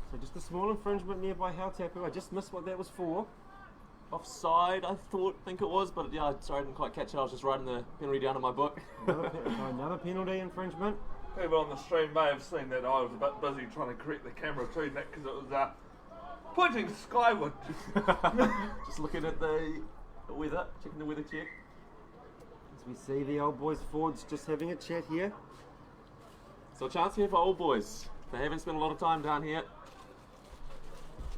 Speaker 2: So just a small infringement there by Hautapu. I just missed what that was for.
Speaker 3: Offside, I think it was, but yeah, sorry, I didn't quite catch it. I was just writing the penalty down in my book.
Speaker 2: Another penalty infringement.
Speaker 1: People on the stream may have seen that I was a bit busy trying to correct the camera too, Nick, because it was pointing skyward.
Speaker 3: Just looking at the weather, checking the weather check.
Speaker 2: As we see the Old Boys forwards just having a chat here.
Speaker 3: So a chance here for Old Boys. They haven't spent a lot of time down here.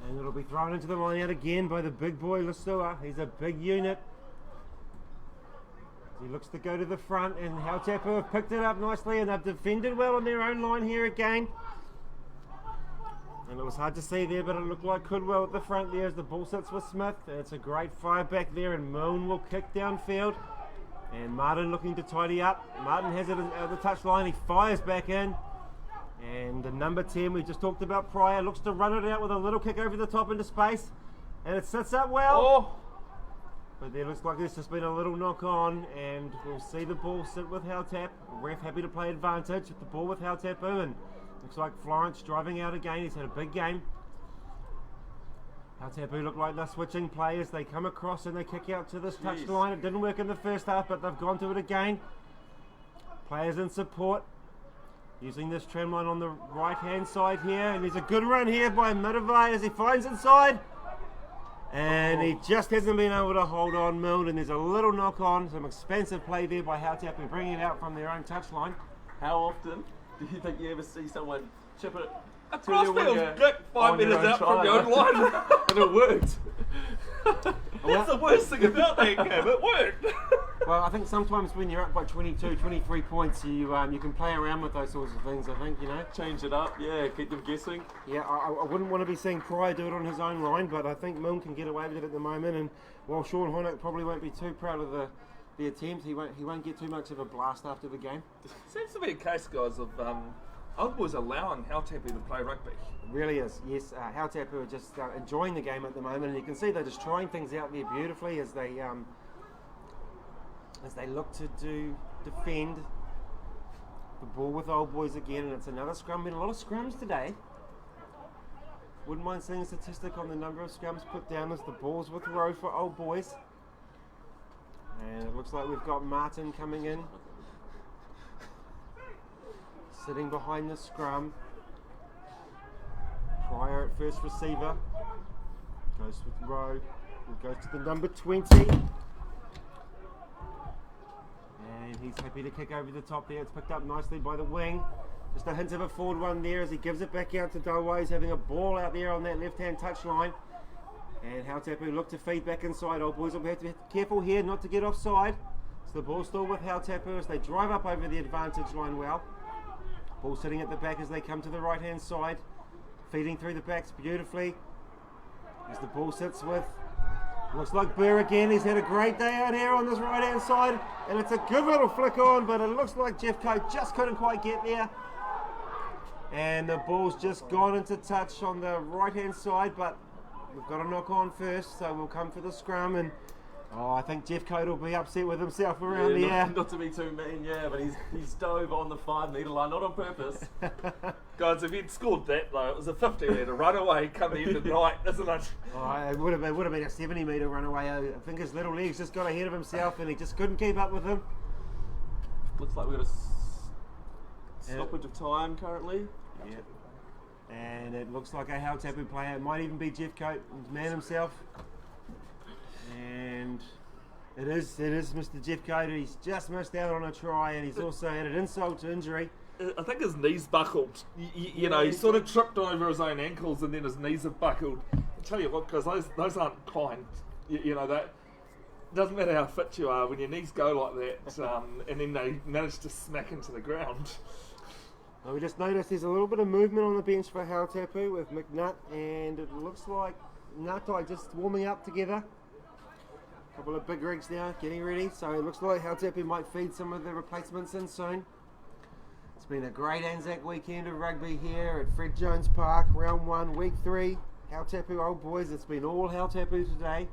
Speaker 2: And it'll be thrown into the line out again by the big boy Lasua. He's a big unit. He looks to go to the front, and Hautapu have picked it up nicely, and they've defended well on their own line here again. And it was hard to see there, but it looked like Coodwell at the front there as the ball sits with Smith. And it's a great fire back there, and Milne will kick downfield. And Martin looking to tidy up. Martin has it at the touch line. He fires back in. And the number 10 we just talked about, Pryor, looks to run it out with a little kick over the top into space. And it sits up well.
Speaker 1: Oh.
Speaker 2: But there looks like there's just been a little knock on, and we'll see the ball sit with Hautap. Ref happy to play advantage with the ball with Hautapu, and looks like Florence driving out again. He's had a big game. Hautapu look like they're switching players. They come across and they kick out to this touch line. It didn't work in the first half, but they've gone to it again. Players in support. Using this tram line on the right hand side here, and there's a good run here by Miravai as he finds inside. And he just hasn't been able to hold on Milne, and there's a little knock on, some expensive play there by Hautapu, bringing it out from their own touchline.
Speaker 3: How often do you think you ever see someone chip it
Speaker 1: A crossfield dick 5 metres out from your own line.
Speaker 3: and it worked?
Speaker 1: That's the worst thing about that game, it worked.
Speaker 2: Well, I think sometimes when you're up by 22, 23 points, you can play around with those sorts of things, I think, you know.
Speaker 3: Change it up, yeah, keep them guessing.
Speaker 2: Yeah, I wouldn't want to be seeing Pryor do it on his own line, but I think Milne can get away with it at the moment, and while Sean Hornick probably won't be too proud of the attempt, he won't get too much of a blast after the game.
Speaker 1: Seems to be a case, guys, of Old Boys allowing Hautapu to play rugby.
Speaker 2: It really is, yes. Hautapu are just enjoying the game at the moment, and you can see they're just trying things out there beautifully as they look to defend the ball with Old Boys again, and it's another scrum. Been a lot of scrums today. Wouldn't mind seeing a statistic on the number of scrums put down as the ball's with row for Old Boys. And it looks like we've got Martin coming in, sitting behind the scrum. Pryor at first receiver, goes with row, and goes to the number 20. And he's happy to kick over the top there. It's picked up nicely by the wing. Just a hint of a forward one there as he gives it back out to Dawai. He's having a ball out there on that left-hand touch line. And Hautapu look to feed back inside. Old Boys will have to be careful here not to get offside. So the ball's still with Hautapu as they drive up over the advantage line well. Ball sitting at the back as they come to the right-hand side. Feeding through the backs beautifully. As the ball sits with, looks like Burr again. He's had a great day out here on this right-hand side. And it's a good little flick on, but it looks like Jeff Coe just couldn't quite get there. And the ball's just gone into touch on the right-hand side, but we've got to knock on first, so we'll come for the scrum. And I think Jeff Coate will be upset with himself around the air.
Speaker 3: Not to be too mean, but he's dove on the 5 metre line, not on purpose.
Speaker 1: Guys, if he'd scored that though, it was a 50 metre runaway come the end of the night, isn't it?
Speaker 2: It would have been a 70 metre runaway. I think his little legs just got ahead of himself and he just couldn't keep up with him.
Speaker 3: Looks like we've got a stoppage of time currently.
Speaker 2: Yeah. And it looks like a Hautapu player. It might even be Jeff Coate, man himself. And it is Mr. Jeff Coate. He's just missed out on a try, and he's also had an insult to injury.
Speaker 1: I think his knees buckled. You know, he sort of tripped over his own ankles, and then his knees have buckled. I tell you what, because those aren't kind. You know, that doesn't matter how fit you are, when your knees go like that, and then they manage to smack into the ground.
Speaker 2: Well, we just noticed there's a little bit of movement on the bench for Hautapu with McNutt, and it looks like Ngatai just warming up together. Couple of big rigs now getting ready, so it looks like Hautapu might feed some of the replacements in soon. It's been a great Anzac weekend of rugby here at Fred Jones Park, round 1, week 3. Hautapu Old Boys, it's been all Hautapu today.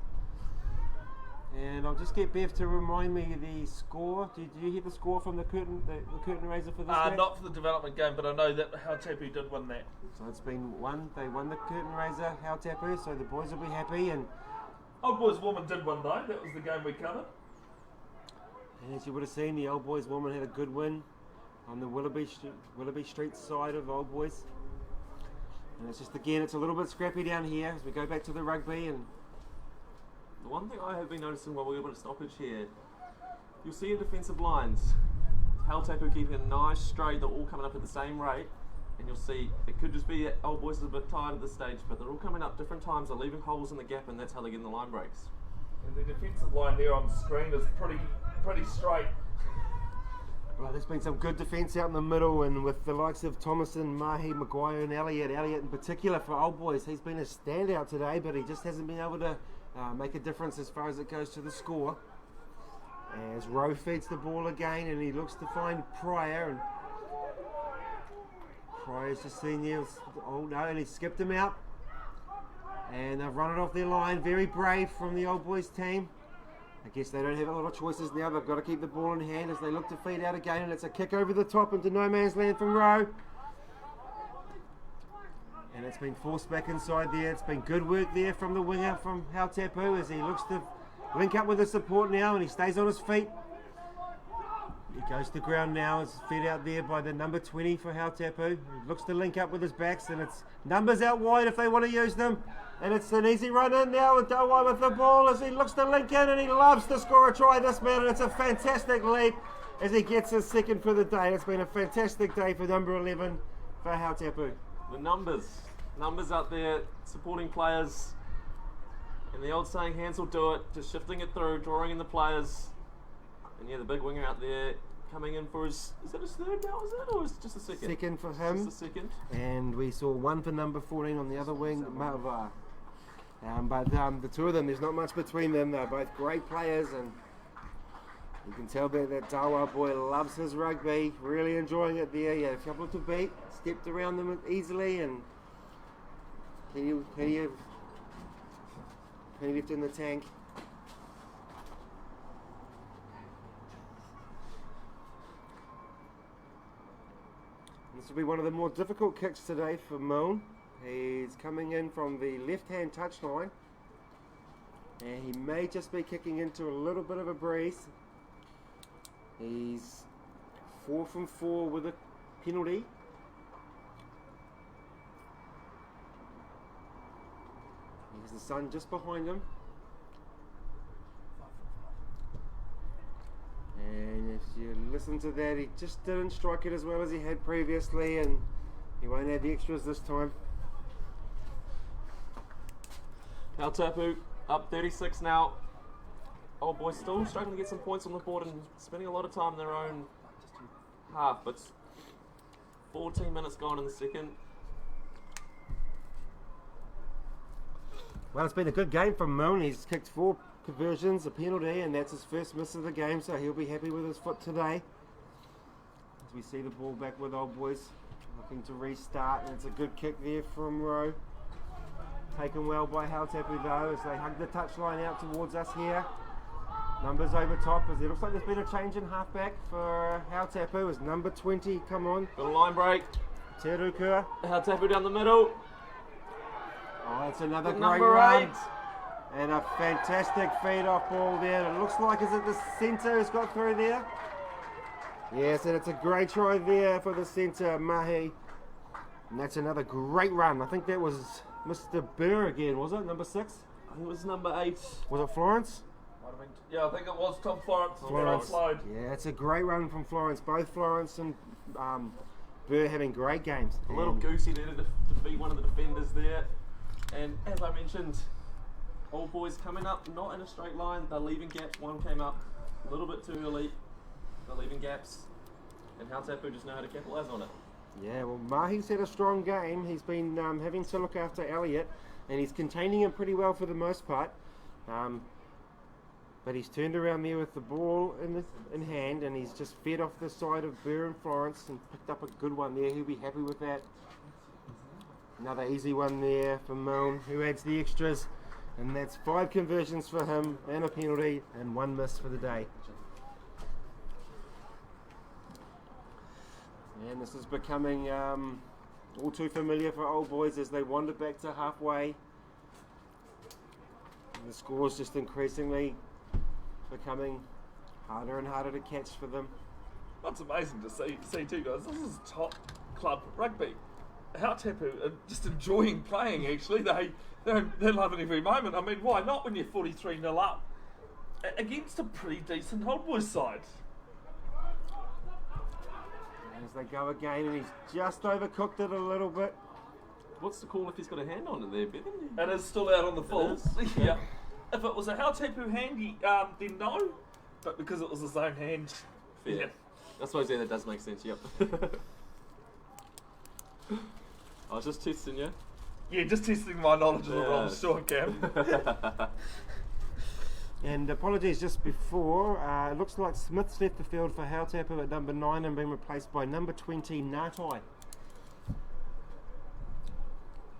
Speaker 2: And I'll just get Bev to remind me the score. Did you hear the score from the curtain raiser for this game?
Speaker 1: Not for the development game, but I know that Hautapu did win that.
Speaker 2: So it's been they won the curtain raiser, Hautapu, so the boys will be happy. And
Speaker 1: Old Boys Woman did win though, that was the game we covered.
Speaker 2: And as you would have seen, the Old Boys Woman had a good win on the Willoughby Street side of Old Boys. And it's just, again, it's a little bit scrappy down here as we go back to the rugby. And
Speaker 3: the one thing I have been noticing while we're able to stoppage here, you'll see your defensive lines. Hautapu keeping a nice straight, they're all coming up at the same rate. And you'll see, it could just be Old Boys are a bit tired at this stage, but they're all coming up different times, they're leaving holes in the gap, and that's how they get in the line breaks.
Speaker 1: And the defensive line there on the screen is pretty straight.
Speaker 2: Well, there's been some good defence out in the middle, and with the likes of Thomason, Mahi, Maguire and Elliott in particular for Old Boys, he's been a standout today, but he just hasn't been able to make a difference as far as it goes to the score. As Rowe feeds the ball again, and he looks to find Pryor, and Pryor's just seen there. Oh no, and he skipped him out. And they've run it off their line. Very brave from the Old Boys team. I guess they don't have a lot of choices now. They've got to keep the ball in hand as they look to feed out again. And it's a kick over the top into no man's land from Rowe. And it's been forced back inside there. It's been good work there from the winger from Hautapu as he looks to link up with the support now, and he stays on his feet. He goes to ground now. It's fed out there by the number 20 for Hautapu. He looks to link up with his backs, and it's numbers out wide if they want to use them. And it's an easy run in now with Dawai with the ball as he looks to link in, and he loves to score a try, this man, and it's a fantastic lead as he gets his second for the day. It's been a fantastic day for number 11 for Hautapu.
Speaker 3: The numbers out there supporting players, and the old saying, hands will do it, just shifting it through, drawing in the players. And yeah, the big winger out there coming in for his, is that his third now, is it, or is it just a second?
Speaker 2: Second for him.
Speaker 3: Just a second.
Speaker 2: And we saw one for number 14 on the other wing, Malvar. But the two of them, there's not much between them. They're both great players, and you can tell that Dawa boy loves his rugby, really enjoying it there. He had a couple to beat, stepped around them easily, and penny left in the tank. This will be one of the more difficult kicks today for Milne. He's coming in from the left-hand touchline, and he may just be kicking into a little bit of a breeze. He's 4 from 4 with a penalty. He has the sun just behind him. And if you listen to that, he just didn't strike it as well as he had previously, and he won't have the extras this time.
Speaker 3: Hautapu up 36 now. Old Boys still struggling to get some points on the board and spending a lot of time in their own half, but 14 minutes gone in the second.
Speaker 2: Well, it's been a good game from Milne. He's kicked 4 conversions, a penalty, and that's his first miss of the game, so he'll be happy with his foot today. As we see the ball back with Old Boys looking to restart, and it's a good kick there from Rowe. Taken well by Hautapu though as they hug the touchline out towards us here. Numbers over top as it looks like there's been a change in halfback for Hautapu as number 20 come on.
Speaker 3: Got a line break.
Speaker 2: Te Rukua.
Speaker 3: Hautapu down the middle.
Speaker 2: Oh, that's another great
Speaker 3: Number
Speaker 2: run.
Speaker 3: 8.
Speaker 2: And a fantastic feed off ball there. It looks like, is it the centre who's got through there? Yes, and it's a great try there for the centre, Mahi. And that's another great run. I think that was Mr. Burr again, was it? Number 6?
Speaker 3: I think it was number 8.
Speaker 2: Was it Florence?
Speaker 1: Yeah, I think it was Tom Florence.
Speaker 2: Florence.
Speaker 1: Slide.
Speaker 2: Yeah, it's a great run from Florence. Both Florence and Burr having great games.
Speaker 3: A little goosey there to defeat one of the defenders there. And as I mentioned, Old Boys coming up not in a straight line. They're leaving gaps. One came up a little bit too early. They're leaving gaps. And Hautapu just know how to capitalise on it.
Speaker 2: Yeah, well, Mahi's had a strong game. He's been having to look after Elliott, and he's containing him pretty well for the most part. But he's turned around there with the ball in hand, and he's just fed off the side of Burr and Florence and picked up a good one there. He'll be happy with that. Another easy one there for Milne, who adds the extras, and that's 5 conversions for him and a penalty and 1 miss for the day. And this is becoming all too familiar for Old Boys as they wander back to halfway. And the score's just increasingly becoming harder and harder to catch for them.
Speaker 1: What's amazing to see too, guys, this is top club rugby. Hautapu are just enjoying playing, actually. They're loving every moment. I mean, why not when you're 43-0 up against a pretty decent Old Boys side?
Speaker 2: As they go again, and he's just overcooked it a little bit.
Speaker 3: What's the call if he's got a hand on it there, Bevin?
Speaker 1: It is still out on the full.
Speaker 3: It is?
Speaker 1: Yeah. If it was a Hautapu hand, then no. But because it was his own hand,
Speaker 3: Fair.
Speaker 1: yeah.
Speaker 3: I suppose that does make sense, yep. I was just testing you.
Speaker 1: Yeah, just testing my knowledge of the
Speaker 3: Yeah.
Speaker 1: rules, sure, Cam.
Speaker 2: And apologies just before, it looks like Smith's left the field for Hautapu at number 9 and been replaced by number 20, Natai.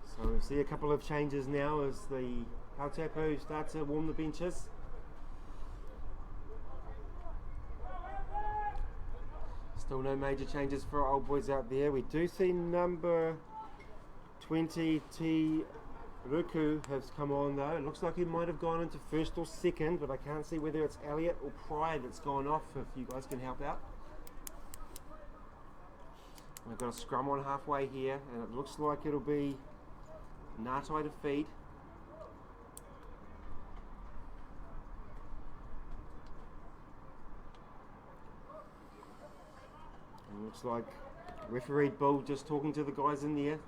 Speaker 2: So we'll see a couple of changes now as the Hautapu start to warm the benches. Still no major changes for our Old Boys out there. We do see number 20, T. Ruku has come on though. It looks like he might have gone into first or second, but I can't see whether it's Elliott or Pride that's gone off, if you guys can help out. We've got a scrum on halfway here, and it looks like it'll be Natai to feed. And it looks like referee Bull just talking to the guys in there.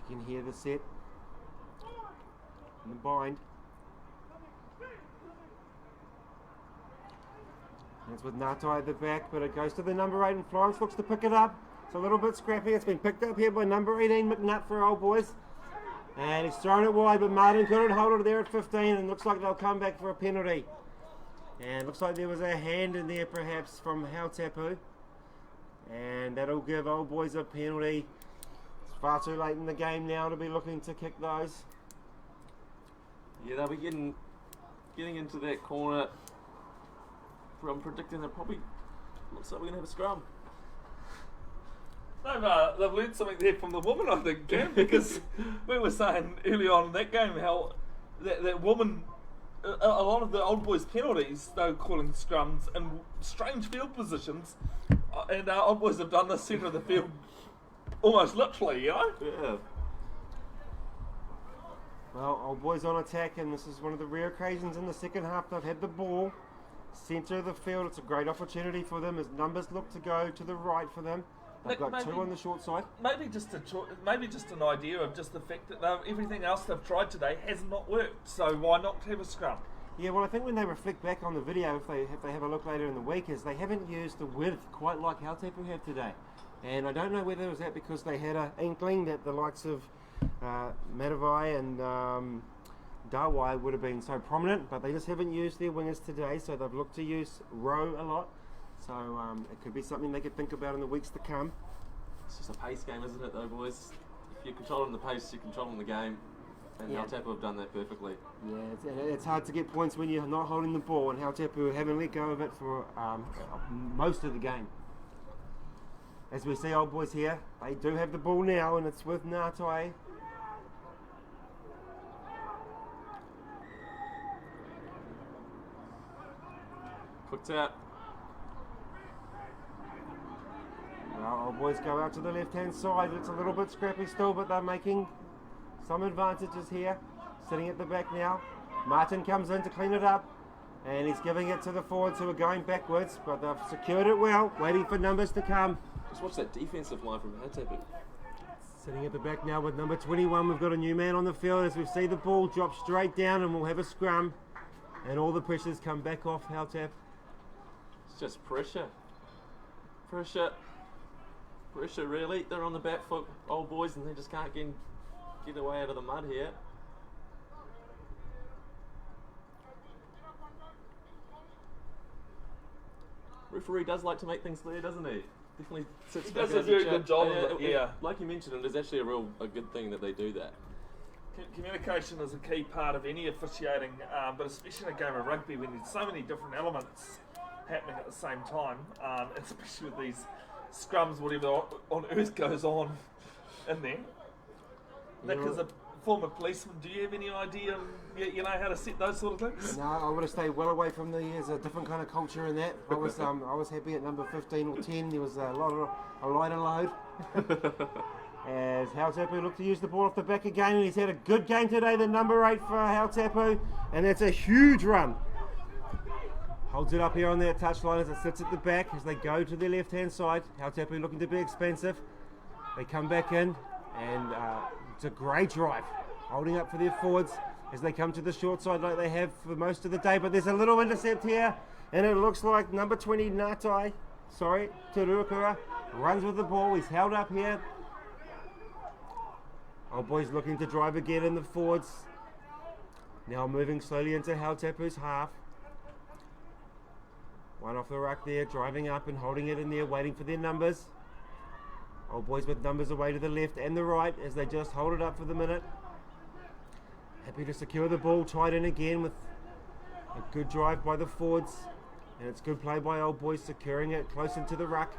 Speaker 2: You can hear the set in the bind. That's with Natai at the back, but it goes to the number 8 and Florence looks to pick it up. It's a little bit scrappy. It's been picked up here by number 18 McNutt for Old Boys. And he's thrown it wide, but Martin couldn't hold it there at 15, and looks like they'll come back for a penalty. And looks like there was a hand in there perhaps from Hautapu. And that'll give Old Boys a penalty. Far too late in the game now to be looking to kick those.
Speaker 3: Yeah, they'll be getting into that corner. I'm predicting that probably looks like we're going to have a scrum.
Speaker 1: They've learned something there from the woman, I think, Cam, because we were saying early on in that game how that woman, a lot of the Old Boys penalties, they were calling scrums in strange field positions, and Old Boys have done this centre of the field almost literally, you know?
Speaker 3: Yeah.
Speaker 2: Well, Old Boys on attack, and this is one of the rare occasions in the second half they've had the ball. Centre of the field, it's a great opportunity for them as numbers look to go to the right for them. They've got 2 on the short side.
Speaker 1: Maybe just an idea of just the fact that everything else they've tried today has not worked, so why not have a scrum?
Speaker 2: Yeah, well, I think when they reflect back on the video, if they have a look later in the week, is they haven't used the width quite like Hautapu have today. And I don't know whether it was that because they had an inkling that the likes of Matavai and Dawai would have been so prominent, but they just haven't used their wingers today, so they've looked to use Rowe a lot. So it could be something they could think about in the weeks to come.
Speaker 3: It's just a pace game, isn't it, though, boys? If you're controlling the pace, you're controlling the game. And Hautapu have done that perfectly.
Speaker 2: Yeah, it's hard to get points when you're not holding the ball, and Hautapu haven't let go of it for most of the game. As we see, old boys here, they do have the ball now, and it's with Ngātai.
Speaker 3: Quick tap.
Speaker 2: Well, old boys go out to the left-hand side. It's a little bit scrappy still, but they're making some advantages here. Sitting at the back now. Martin comes in to clean it up, and he's giving it to the forwards who are going backwards, but they've secured it well, waiting for numbers to come.
Speaker 3: Just watch that defensive line from Hautapu.
Speaker 2: Sitting at the back now with number 21, we've got a new man on the field as we see the ball drop straight down, and we'll have a scrum, and all the pressures come back off Hautapu.
Speaker 3: It's just pressure. Pressure. Pressure, really. They're on the back foot, old boys, and they just can't get away out of the mud here. Referee does like to make things clear, doesn't he? Definitely sits back.
Speaker 1: He does a very good job of it, yeah.
Speaker 3: Like you mentioned, it is actually a good thing that they do that.
Speaker 1: Communication is a key part of any officiating, but especially in a game of rugby when there's so many different elements happening at the same time, especially with these scrums, whatever on earth goes on in there. Nick, as a former policeman, do you have any idea, you know how to set those sort of things?
Speaker 2: No, I would have stayed well away from there's a different kind of culture in that. I was happy at number 15 or 10. There was a lighter load. As Hautapu looked to use the ball off the back again, and he's had a good game today, the number 8 for Hautapu, and that's a huge run. Holds it up here on their touchline as it sits at the back as they go to their left-hand side. Hautapu looking to be expensive. They come back in, and it's a great drive, holding up for their forwards as they come to the short side like they have for most of the day. But there's a little intercept here, and it looks like number 20, Turuakura, runs with the ball. He's held up here. Old boys looking to drive again in the forwards. Now moving slowly into Hautapu's half. One off the ruck there, driving up and holding it in there, waiting for their numbers. Old boys with numbers away to the left and the right as they just hold it up for the minute. Happy to secure the ball, tied in again with a good drive by the forwards. And it's good play by old boys, securing it close into the ruck.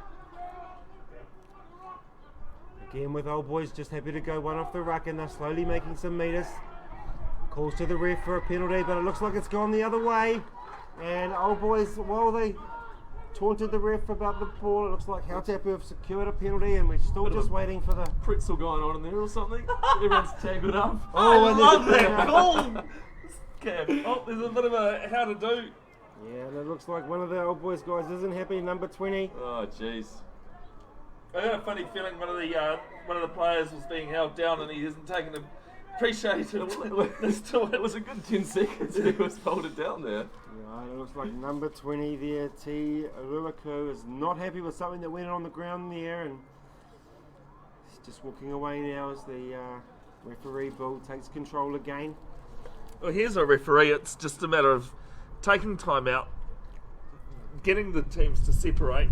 Speaker 2: Again with old boys just happy to go one off the ruck, and they're slowly making some metres. Calls to the ref for a penalty, but it looks like it's gone the other way. And old boys, while they taunted the ref about the ball, it looks like Hautapu have secured a penalty, and we're still just waiting for the
Speaker 3: pretzel going on in there or something. Everyone's tangled up.
Speaker 1: Oh, I love that goal! Oh, there's a bit of a how to do.
Speaker 2: Yeah, and it looks like one of the old boys guys isn't happy, number 20.
Speaker 3: Oh, jeez.
Speaker 1: I had a funny feeling one of the players was being held down and he isn't taking the appreciated.
Speaker 3: It was a good 10 seconds he was folded down there.
Speaker 2: Yeah, it looks like number 20 there, Turuakura, is not happy with something that went on the ground there, and he's just walking away now as the referee Bill takes control again.
Speaker 1: Well, here's a referee. It's just a matter of taking time out, getting the teams to separate,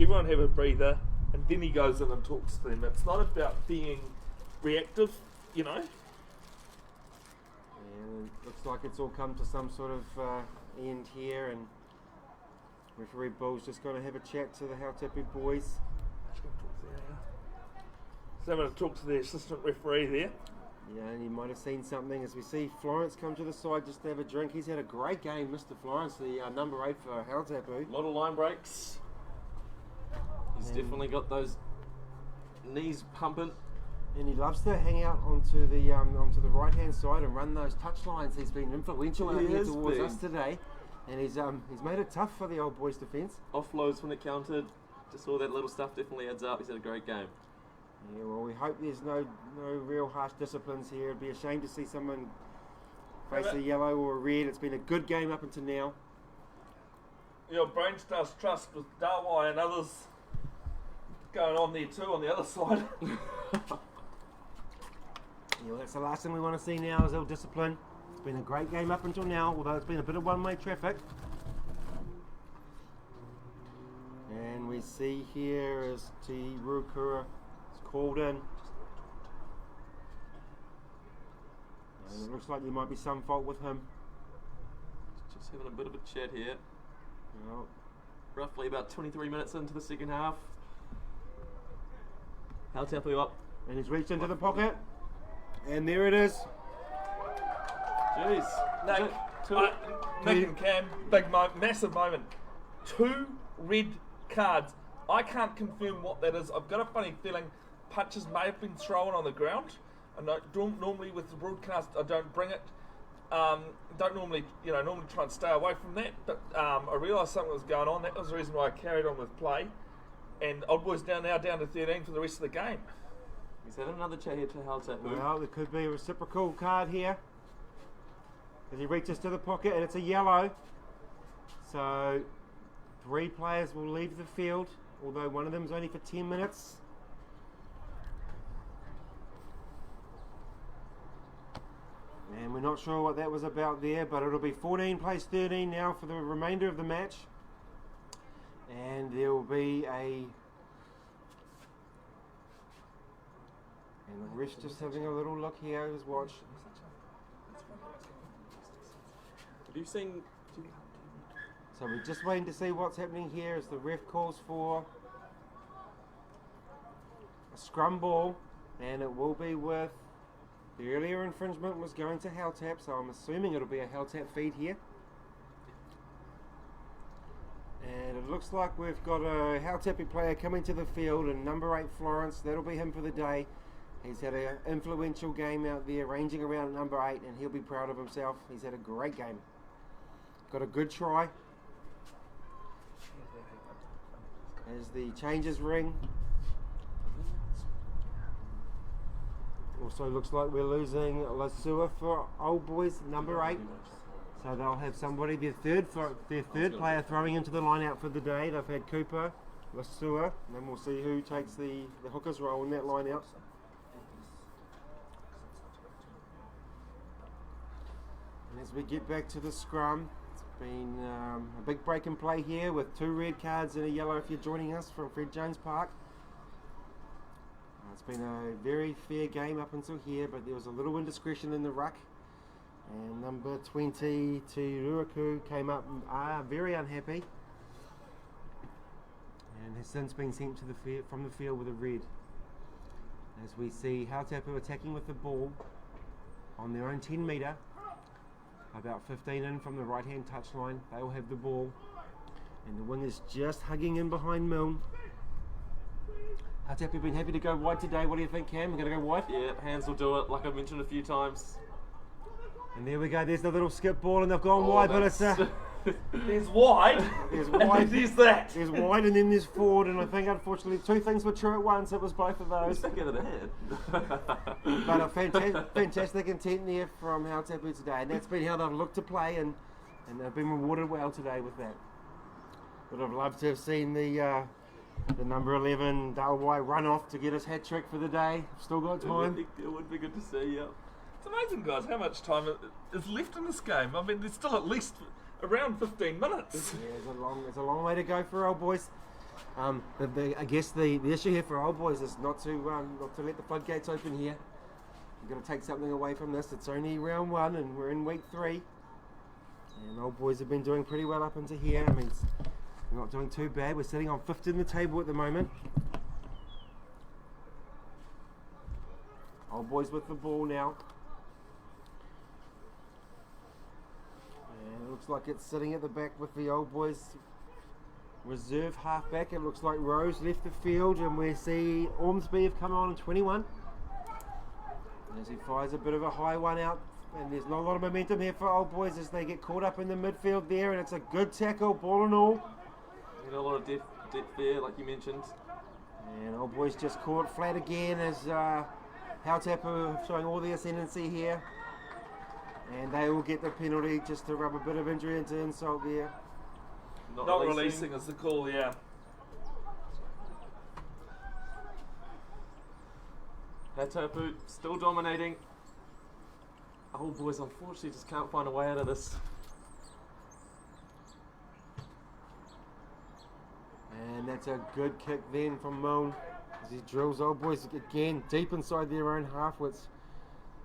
Speaker 1: everyone have a breather, and then he goes in and talks to them. It's not about being reactive, you know.
Speaker 2: And it looks like it's all come to some sort of end here, and referee Bill's just going to have a chat to the Hautapu boys.
Speaker 1: So I'm going to talk to the assistant referee there.
Speaker 2: Yeah, and you might have seen something as we see Florence come to the side just to have a drink. He's had a great game, Mr. Florence, the number 8 for Hautapu.
Speaker 3: A lot of line breaks. He's definitely got those knees pumping.
Speaker 2: And he loves to hang out onto the right hand side and run those touch lines. He's been influential out here towards us today, and he's made it tough for the old boys' defence.
Speaker 3: Offloads when it counted, just all that little stuff definitely adds up. He's had a great game.
Speaker 2: Yeah, well, we hope there's no real harsh disciplines here. It'd be a shame to see someone face a yellow or a red. It's been a good game up until now.
Speaker 1: Your brain starts trust with Dawai and others going on there too on the other side.
Speaker 2: Yeah, well, that's the last thing we want to see now is ill discipline. It's been a great game up until now, although it's been a bit of one-way traffic. And we see here as Turuakura called in. And it looks like there might be some fault with him.
Speaker 3: Just having a bit of a chat here.
Speaker 2: Well,
Speaker 3: Roughly about 23 minutes into the second half. Hautapu up.
Speaker 2: and he's reached into the pocket. And there it is.
Speaker 3: Jeez.
Speaker 1: No, Nick and Cam, massive moment. 2 red cards. I can't confirm what that is. I've got a funny feeling punches may have been thrown on the ground. I don't normally with the broadcast I don't bring it. Don't normally try and stay away from that. But I realised something was going on. That was the reason why I carried on with play. And Old Boys down to 13 for the rest of the game.
Speaker 3: He's having another chat here to Hautapu.
Speaker 2: Well, there could be a reciprocal card here. As he reaches to the pocket, and it's a yellow. So 3 players will leave the field, although one of them is only for 10 minutes. And we're not sure what that was about there, but it'll be 14 plays 13 now for the remainder of the match. And there will be a... And the ref's just having a little look here at his watch.
Speaker 3: Have you seen...
Speaker 2: So we're just waiting to see what's happening here as the ref calls for a scrum ball, and it will be with... The earlier infringement was going to Hautap, so I'm assuming it'll be a Hautap feed here. And it looks like we've got a Hautapu player coming to the field, and number 8 Florence, that'll be him for the day. He's had an influential game out there, ranging around number 8, and he'll be proud of himself. He's had a great game. Got a good try. As the changes ring. Also looks like we're losing Lasua for Old Boys, number 8. So they'll have somebody, their third player throwing into the line out for the day. They've had Cooper, Lasua, and then we'll see who takes the hooker's role in that line out. And as we get back to the scrum, it's been a big break in play here with 2 red cards and a yellow if you're joining us from Fred Jones Park. It's been a very fair game up until here, but there was a little indiscretion in the ruck. And number 20, Ruaku, came up very unhappy. And has since been sent to from the field with a red. As we see Hautapu attacking with the ball on their own 10 metre. About 15 in from the right hand touchline. They will have the ball. And the wing is just hugging in behind Milne. Hautapu been happy to go wide today. What do you think, Cam? We're going to go wide?
Speaker 3: Yeah, hands will do it, like I've mentioned a few times.
Speaker 2: And there we go. There's the little skip ball, and they've gone wide, but it's
Speaker 1: There's wide.
Speaker 2: There's wide.
Speaker 1: There's that.
Speaker 2: There's wide, and then there's forward. And I think, unfortunately, 2 things were true at once. It was both of those.
Speaker 3: Back out of the head.
Speaker 2: But a fantastic intent there from Hautapu today, and that's been how they've looked to play, and they've been rewarded well today with that. Would have loved to have seen the number 11 Dalwai run off to get his hat trick for the day. Still got time.
Speaker 3: It would be good to see, yeah.
Speaker 1: It's amazing, guys, how much time is left in this game. I mean, there's still at least around 15 minutes.
Speaker 2: Yeah, it's a long way to go for Old Boys. I guess the issue here for Old Boys is not to let the floodgates open here. We've got to take something away from this. It's only round 1 and we're in week 3. And Old Boys have been doing pretty well up into here. I mean, we're not doing too bad. We're sitting on 5th in the table at the moment. Old Boys with the ball now. And it looks like it's sitting at the back with the Old Boys reserve halfback. It looks like Rose left the field, and we see Ormsby have come on in 21. As he fires a bit of a high one out, and there's not a lot of momentum here for Old Boys as they get caught up in the midfield there, and it's a good tackle, ball and all.
Speaker 3: A lot of depth there, like you mentioned.
Speaker 2: And Old Boys just caught flat again as Hautapu showing all the ascendancy here. And they will get the penalty just to rub a bit of injury into insult there.
Speaker 1: Not releasing is the call, yeah.
Speaker 3: Hautapu still dominating. Old Boys unfortunately just can't find a way out of this.
Speaker 2: And that's a good kick then from Milne as he drills Old Boys again deep inside their own half, which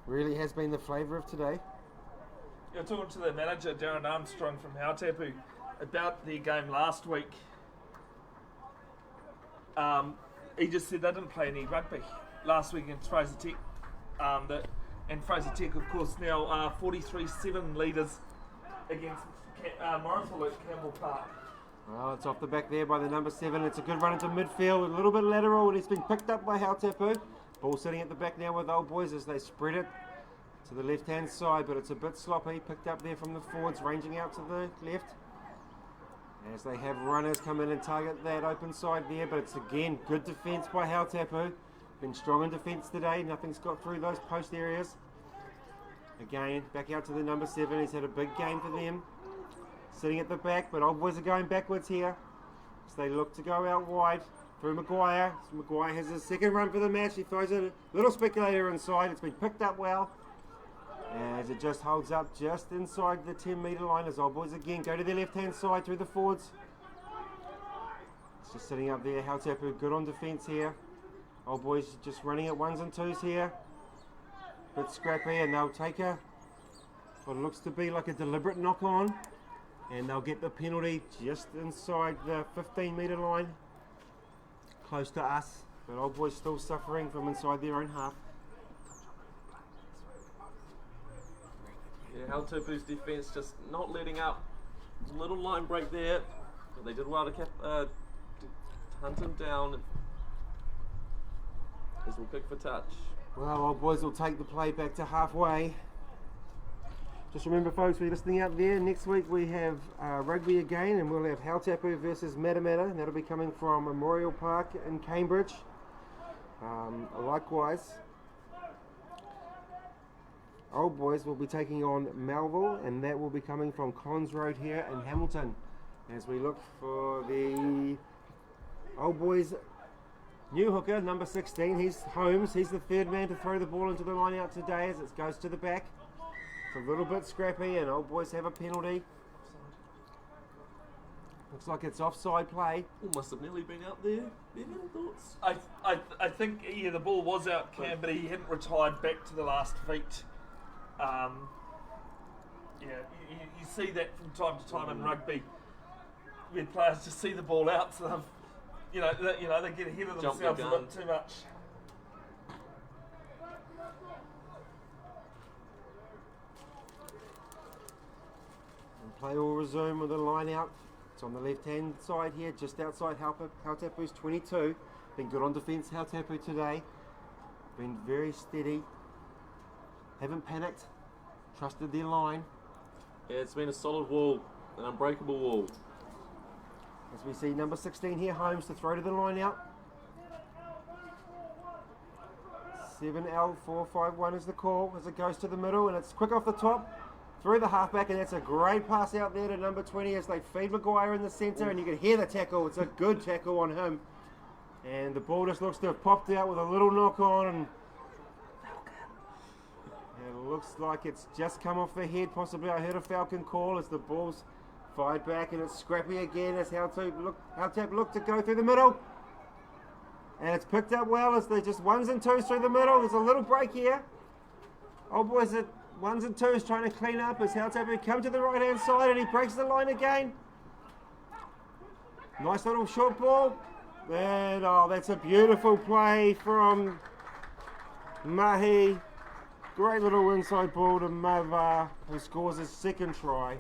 Speaker 2: really has been the flavour of today.
Speaker 1: You're talking to the manager, Darren Armstrong from Hautapu, about their game last week. He just said they didn't play any rugby last week against Fraser Tech. And Fraser Tech, of course, now are 43-7 leaders against Morrisville at Campbell Park.
Speaker 2: Well, it's off the back there by the number 7. It's a good run into midfield, a little bit lateral, and it's been picked up by Hautapu. Ball sitting at the back now with Old Boys as they spread it to the left-hand side, but it's a bit sloppy. Picked up there from the forwards, ranging out to the left. As they have runners come in and target that open side there, but it's again good defence by Hautapu. Been strong in defence today, nothing's got through those post areas. Again, back out to the number 7, he's had a big game for them. Sitting at the back, but Old Boys are going backwards here. So they look to go out wide through Maguire. So Maguire has his second run for the match, he throws a little speculator inside, it's been picked up well. As it just holds up just inside the 10 metre line as Old Boys again go to their left hand side through the forwards. It's just sitting up there, Hautapu good on defence here. Old Boys just running at 1s and 2s here. Bit scrappy, and they'll take what looks to be like a deliberate knock on, and they'll get the penalty just inside the 15 metre line, close to us, but Old Boys still suffering from inside their own half.
Speaker 3: Yeah, Hautapu's defence just not letting up. Little line break there, but they did well to hunt him down. As we'll pick for touch.
Speaker 2: Well, Old Boys will take the play back to halfway. Just remember, folks, we're listening out there, next week we have rugby again, and we'll have Hautapu versus Matamata, and that'll be coming from Memorial Park in Cambridge. Likewise, Old Boys will be taking on Melville, and that will be coming from Collins Road here in Hamilton. As we look for the Old Boys new hooker, number 16, he's Holmes. He's the third man to throw the ball into the line out today as it goes to the back. It's a little bit scrappy, and Old Boys have a penalty. Looks like it's offside play.
Speaker 3: Must have nearly been out there. Bevin, thoughts?
Speaker 1: I think, yeah, the ball was out, Cam, but he hadn't retired back to the last feet. You see that from time to time in rugby, where players just see the ball out, so they've they get ahead of themselves a bit too much.
Speaker 2: And play will resume with a line out. It's on the left hand side here, just outside Hautapu's 22. Been good on defence, Hautapu today. Been very steady. Haven't panicked. Trusted their line.
Speaker 3: Yeah, it's been a solid wall, an unbreakable wall.
Speaker 2: As we see number 16 here, Holmes to throw to the line out. 7L451 is the call as it goes to the middle, and it's quick off the top through the halfback, and that's a great pass out there to number 20 as they feed Maguire in the centre, and you can hear the tackle. It's a good tackle on him, and the ball just looks to have popped out with a little knock on, and it looks like it's just come off the head. Possibly I heard a Falcon call as the ball's fired back, and it's scrappy again as Hautapu look to go through the middle, and it's picked up well as they just 1s and 2s through the middle. There's a little break here. Old Boys at 1s and 2s trying to clean up as Hautapu come to the right hand side, and he breaks the line again. Nice little short ball, and that's a beautiful play from Mahi. Great little inside ball to Mava, who scores his second try.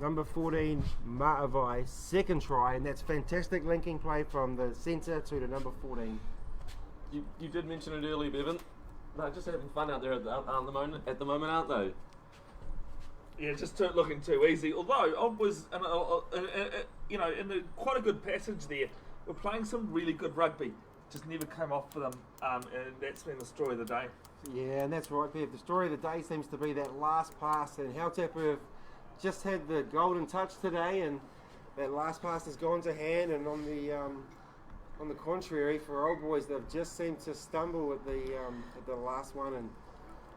Speaker 2: Number 14, Ma'avai, second try, and that's fantastic linking play from the centre to the number 14.
Speaker 3: You did mention it earlier, Bevin. They're just having fun out there at the moment, aren't they?
Speaker 1: Yeah, just looking too easy. Although Old Boys, in quite a good passage there, we're playing some really good rugby. Just never came off for them, and that's been the story of the day.
Speaker 2: Yeah, and that's right, Bev. The story of the day seems to be that last pass, and Hautapu have just had the golden touch today, and that last pass has gone to hand, and on the contrary, for Old Boys, they've just seemed to stumble at the last one, and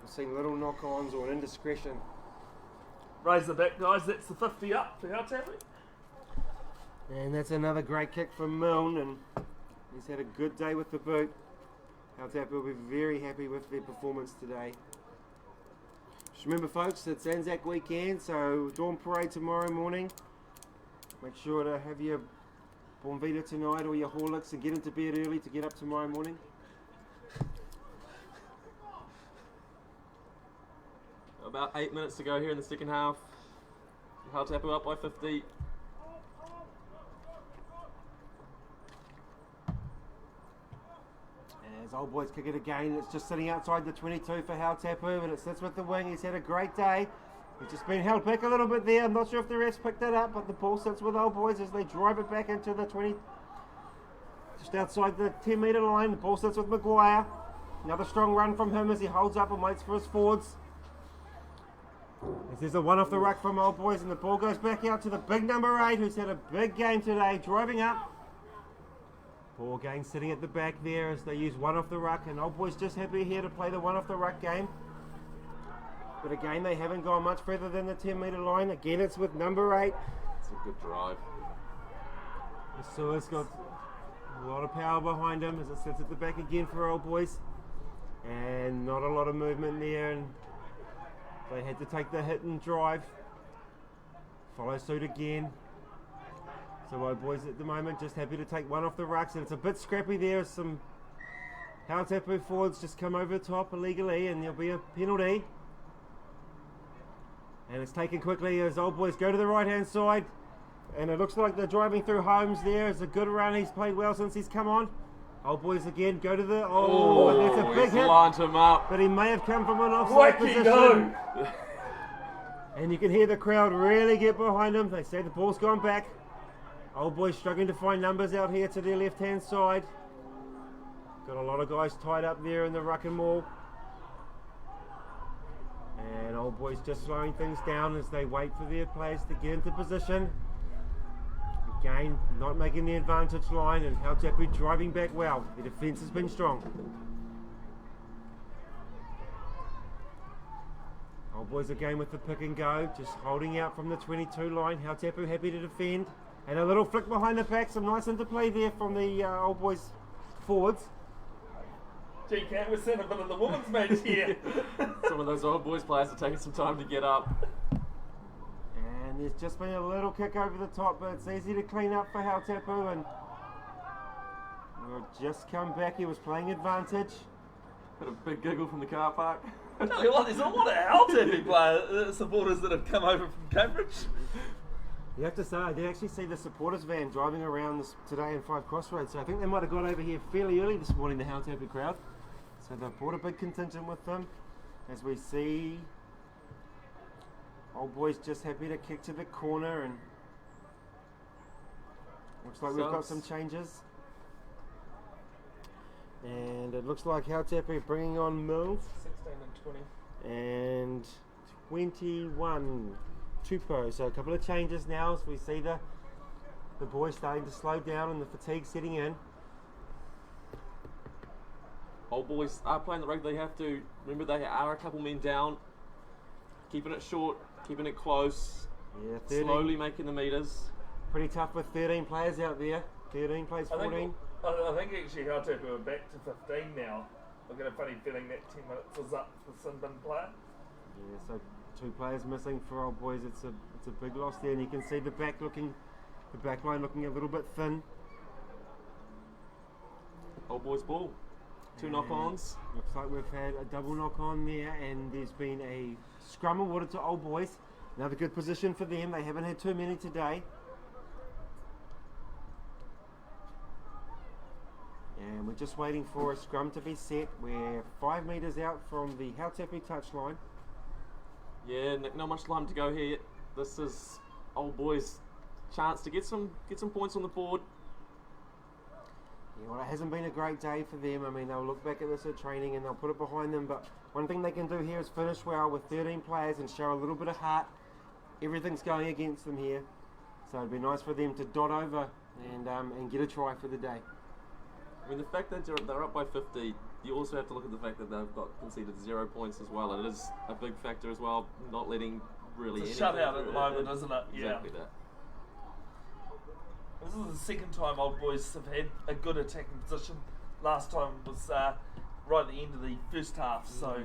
Speaker 2: we've seen little knock-ons or an indiscretion.
Speaker 1: Raise the back, guys. That's the 50 up for Hautapu.
Speaker 2: And that's another great kick from Milne, and He's had a good day with the boot. Hautapu will be very happy with their performance today. Just remember folks, it's Anzac weekend, so dawn parade tomorrow morning. Make sure to have your Bonvita tonight or your Horlicks and get into bed early to get up tomorrow morning.
Speaker 3: About 8 minutes to go here in the second half. Hautapu up by 50.
Speaker 2: As Old Boys kick it again, it's just sitting outside the 22 for Hautapu, and it sits with the wing. He's had a great day. He's just been held back a little bit there. I'm not sure if the refs picked it up, but the ball sits with Old Boys as they drive it back into the 20, just outside the 10-metre line. The ball sits with Maguire. Another strong run from him as he holds up and waits for his forwards. As there's a one off the ruck from Old Boys, and the ball goes back out to the big number 8, who's had a big game today, driving up. Ball again sitting at the back there as they use one off the ruck, and Old Boys just happy here to play the one off the ruck game. But again, they haven't gone much further than the 10-metre line. Again, it's with number 8.
Speaker 3: It's a good drive.
Speaker 2: So it's got a lot of power behind him as it sits at the back again for Old Boys. And not a lot of movement there, and they had to take the hit and drive. Follow suit again. So Old Boys at the moment just happy to take one off the rucks, and it's a bit scrappy there. Some Hautapu forwards just come over the top illegally, and there'll be a penalty. And it's taken quickly as Old Boys go to the right hand side, and it looks like they're driving through Holmes there. It's a good run. He's played well since he's come on. Old Boys again go to the and that's a big hit.
Speaker 3: Lined him up.
Speaker 2: But he may have come from an offside position. And you can hear the crowd really get behind him. They say the ball's gone back. Old Boys struggling to find numbers out here to their left hand side. Got a lot of guys tied up there in the ruck and maul. And Old Boys just slowing things down as they wait for their players to get into position. Again, not making the advantage line, and Hautapu driving back well. The defence has been strong. Old Boys again with the pick and go, just holding out from the 22 line. Hautapu happy to defend. And a little flick behind the back, some nice interplay there from the Old Boys forwards.
Speaker 1: Gee, can't we send a bit of the women's match here?
Speaker 3: Some of those Old Boys players are taking some time to get up.
Speaker 2: And there's just been a little kick over the top, but it's easy to clean up for Hautapu, and we'll just come back. He was playing advantage.
Speaker 3: Had a big giggle from the car park.
Speaker 1: I tell you what, there's a lot of Hautapu player supporters that have come over from Cambridge.
Speaker 2: You have to say, I did actually see the supporters van driving around today in 5 Crossroads, so I think they might have got over here fairly early this morning, the Hautapu crowd. So they've brought a big contingent with them, as we see Old Boys just happy to kick to the corner, and looks like we've got some changes. And it looks like Hautapu bringing on Mills.
Speaker 1: 16 and 20.
Speaker 2: And 21 Tupo. So a couple of changes now as we see the boys starting to slow down and the fatigue setting in.
Speaker 3: Old Boys are playing the rugby they have to. Remember, they are a couple men down. Keeping it short, keeping it close.
Speaker 2: Yeah, 13.
Speaker 3: Slowly making the meters.
Speaker 2: Pretty tough with 13 players out there. 13 plays 14.
Speaker 1: I think actually Hautapu are back to 15 now. I've got a funny feeling that 10 minutes was up for Sinbin player.
Speaker 2: Yeah, so 2 players missing for Old Boys. It's a big loss there, and you can see the back line looking a little bit thin.
Speaker 3: Old Boys ball. 2 knock-ons.
Speaker 2: Looks like we've had a double knock-on there, and there's been a scrum awarded to Old Boys. Another good position for them. They haven't had too many today. And we're just waiting for a scrum to be set. We're 5 metres out from the Hautapu touchline.
Speaker 3: Yeah, not much time to go here. This is Old Boys' chance to get some points on the board.
Speaker 2: Yeah, well, it hasn't been a great day for them. I mean, they'll look back at this at training and they'll put it behind them, but one thing they can do here is finish well with 13 players and show a little bit of heart. Everything's going against them here, so it'd be nice for them to dot over and get a try for the day.
Speaker 3: I mean, the fact that they're up by 50, you also have to look at the fact that they've got conceded 0 points as well, and it is a big factor as well, not letting really
Speaker 1: it's a
Speaker 3: anything
Speaker 1: shutout at the moment, isn't it?
Speaker 3: Exactly that.
Speaker 1: This is the second time Old Boys have had a good attacking position. Last time was right at the end of the first half, so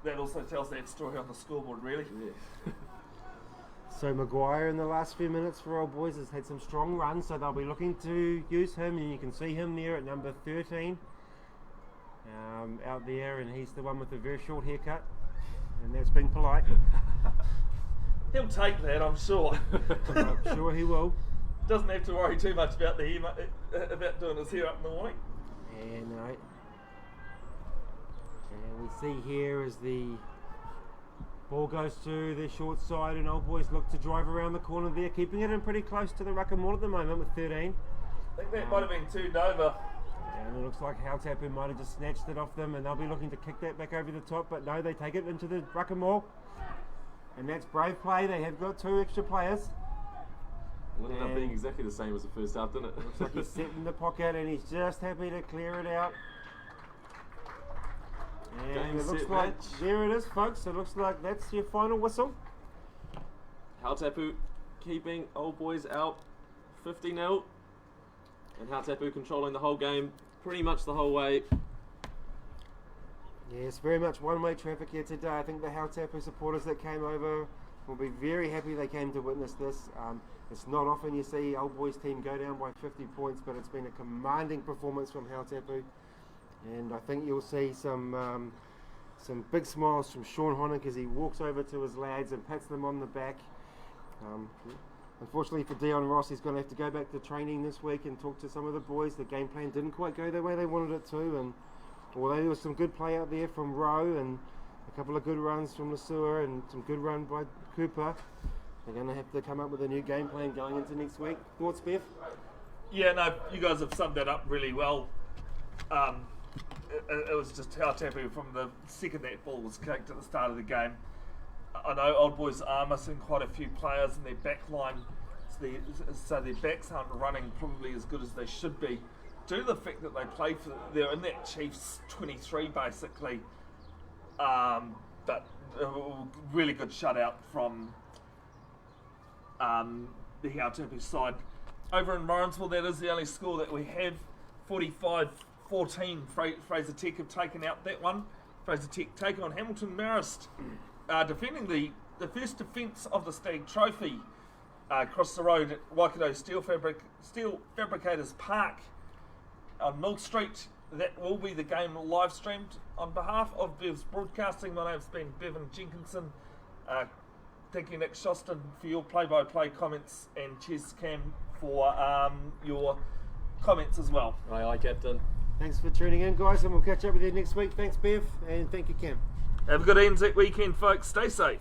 Speaker 1: that also tells that story on the scoreboard, really.
Speaker 3: Yeah.
Speaker 2: So Maguire in the last few minutes for Old Boys has had some strong runs, so they'll be looking to use him, and you can see him there at number 13 out there, and he's the one with the very short haircut, and that's being polite.
Speaker 1: He'll take that, I'm sure.
Speaker 2: I'm sure he will.
Speaker 1: Doesn't have to worry too much about the hair, about doing his hair up in the morning.
Speaker 2: And we see here as the ball goes to the short side, and Old Boys look to drive around the corner there, keeping it in pretty close to the ruck and maul at the moment with 13.
Speaker 1: I think that might have been turned over.
Speaker 2: And it looks like Hautapu might have just snatched it off them, and they'll be looking to kick that back over the top, but no, they take it into the ruck and maul. And that's brave play. They have got 2 extra players.
Speaker 3: It ended up being exactly the same as the first half, didn't it?
Speaker 2: Looks like he's set in the pocket, and he's just happy to clear it out. And
Speaker 3: Game,
Speaker 2: it looks
Speaker 3: set,
Speaker 2: like,
Speaker 3: match.
Speaker 2: there it is, folks. It looks like that's your final whistle.
Speaker 3: Hautapu keeping Old Boys out 50-0. And Hautapu controlling the whole game pretty much the whole way.
Speaker 2: Yes, very much one-way traffic here today. I think the Hautapu supporters that came over will be very happy they came to witness this. It's not often you see Old Boys team go down by 50 points, but it's been a commanding performance from Hautapu. And I think you'll see some big smiles from Sean Honig as he walks over to his lads and pats them on the back. Unfortunately for Dion Ross, he's going to have to go back to training this week and talk to some of the boys. The game plan didn't quite go the way they wanted it to, and although there was some good play out there from Rowe and a couple of good runs from Lasua and some good run by Cooper, they're going to have to come up with a new game plan going into next week. Thoughts, Bev?
Speaker 1: Yeah, no, you guys have summed that up really well. It was just Hautapu from the second that ball was kicked at the start of the game. I know Old Boys are missing quite a few players in their back line, so their backs aren't running probably as good as they should be, due to the fact that they're in that Chiefs 23 basically. But a really good shutout from the Hautapu side. Over in Morrinsville, that is the only score that we have. 45-14, Fraser Tech have taken out that one. Fraser Tech take on Hamilton Marist, defending the first defence of the Stag Trophy across the road at Waikato Steel Fabricators Park on Mill Street. That will be the game live streamed. On behalf of Bev's Broadcasting, my name's been Bevin Jenkinson. Thank you, Nick Shoston, for your play-by-play comments, and Ches Cam for your comments as well.
Speaker 3: Aye, Captain.
Speaker 2: Thanks for tuning in, guys, and we'll catch up with you next week. Thanks, Bev, and thank you, Cam.
Speaker 1: Have a good Anzac weekend, folks. Stay safe.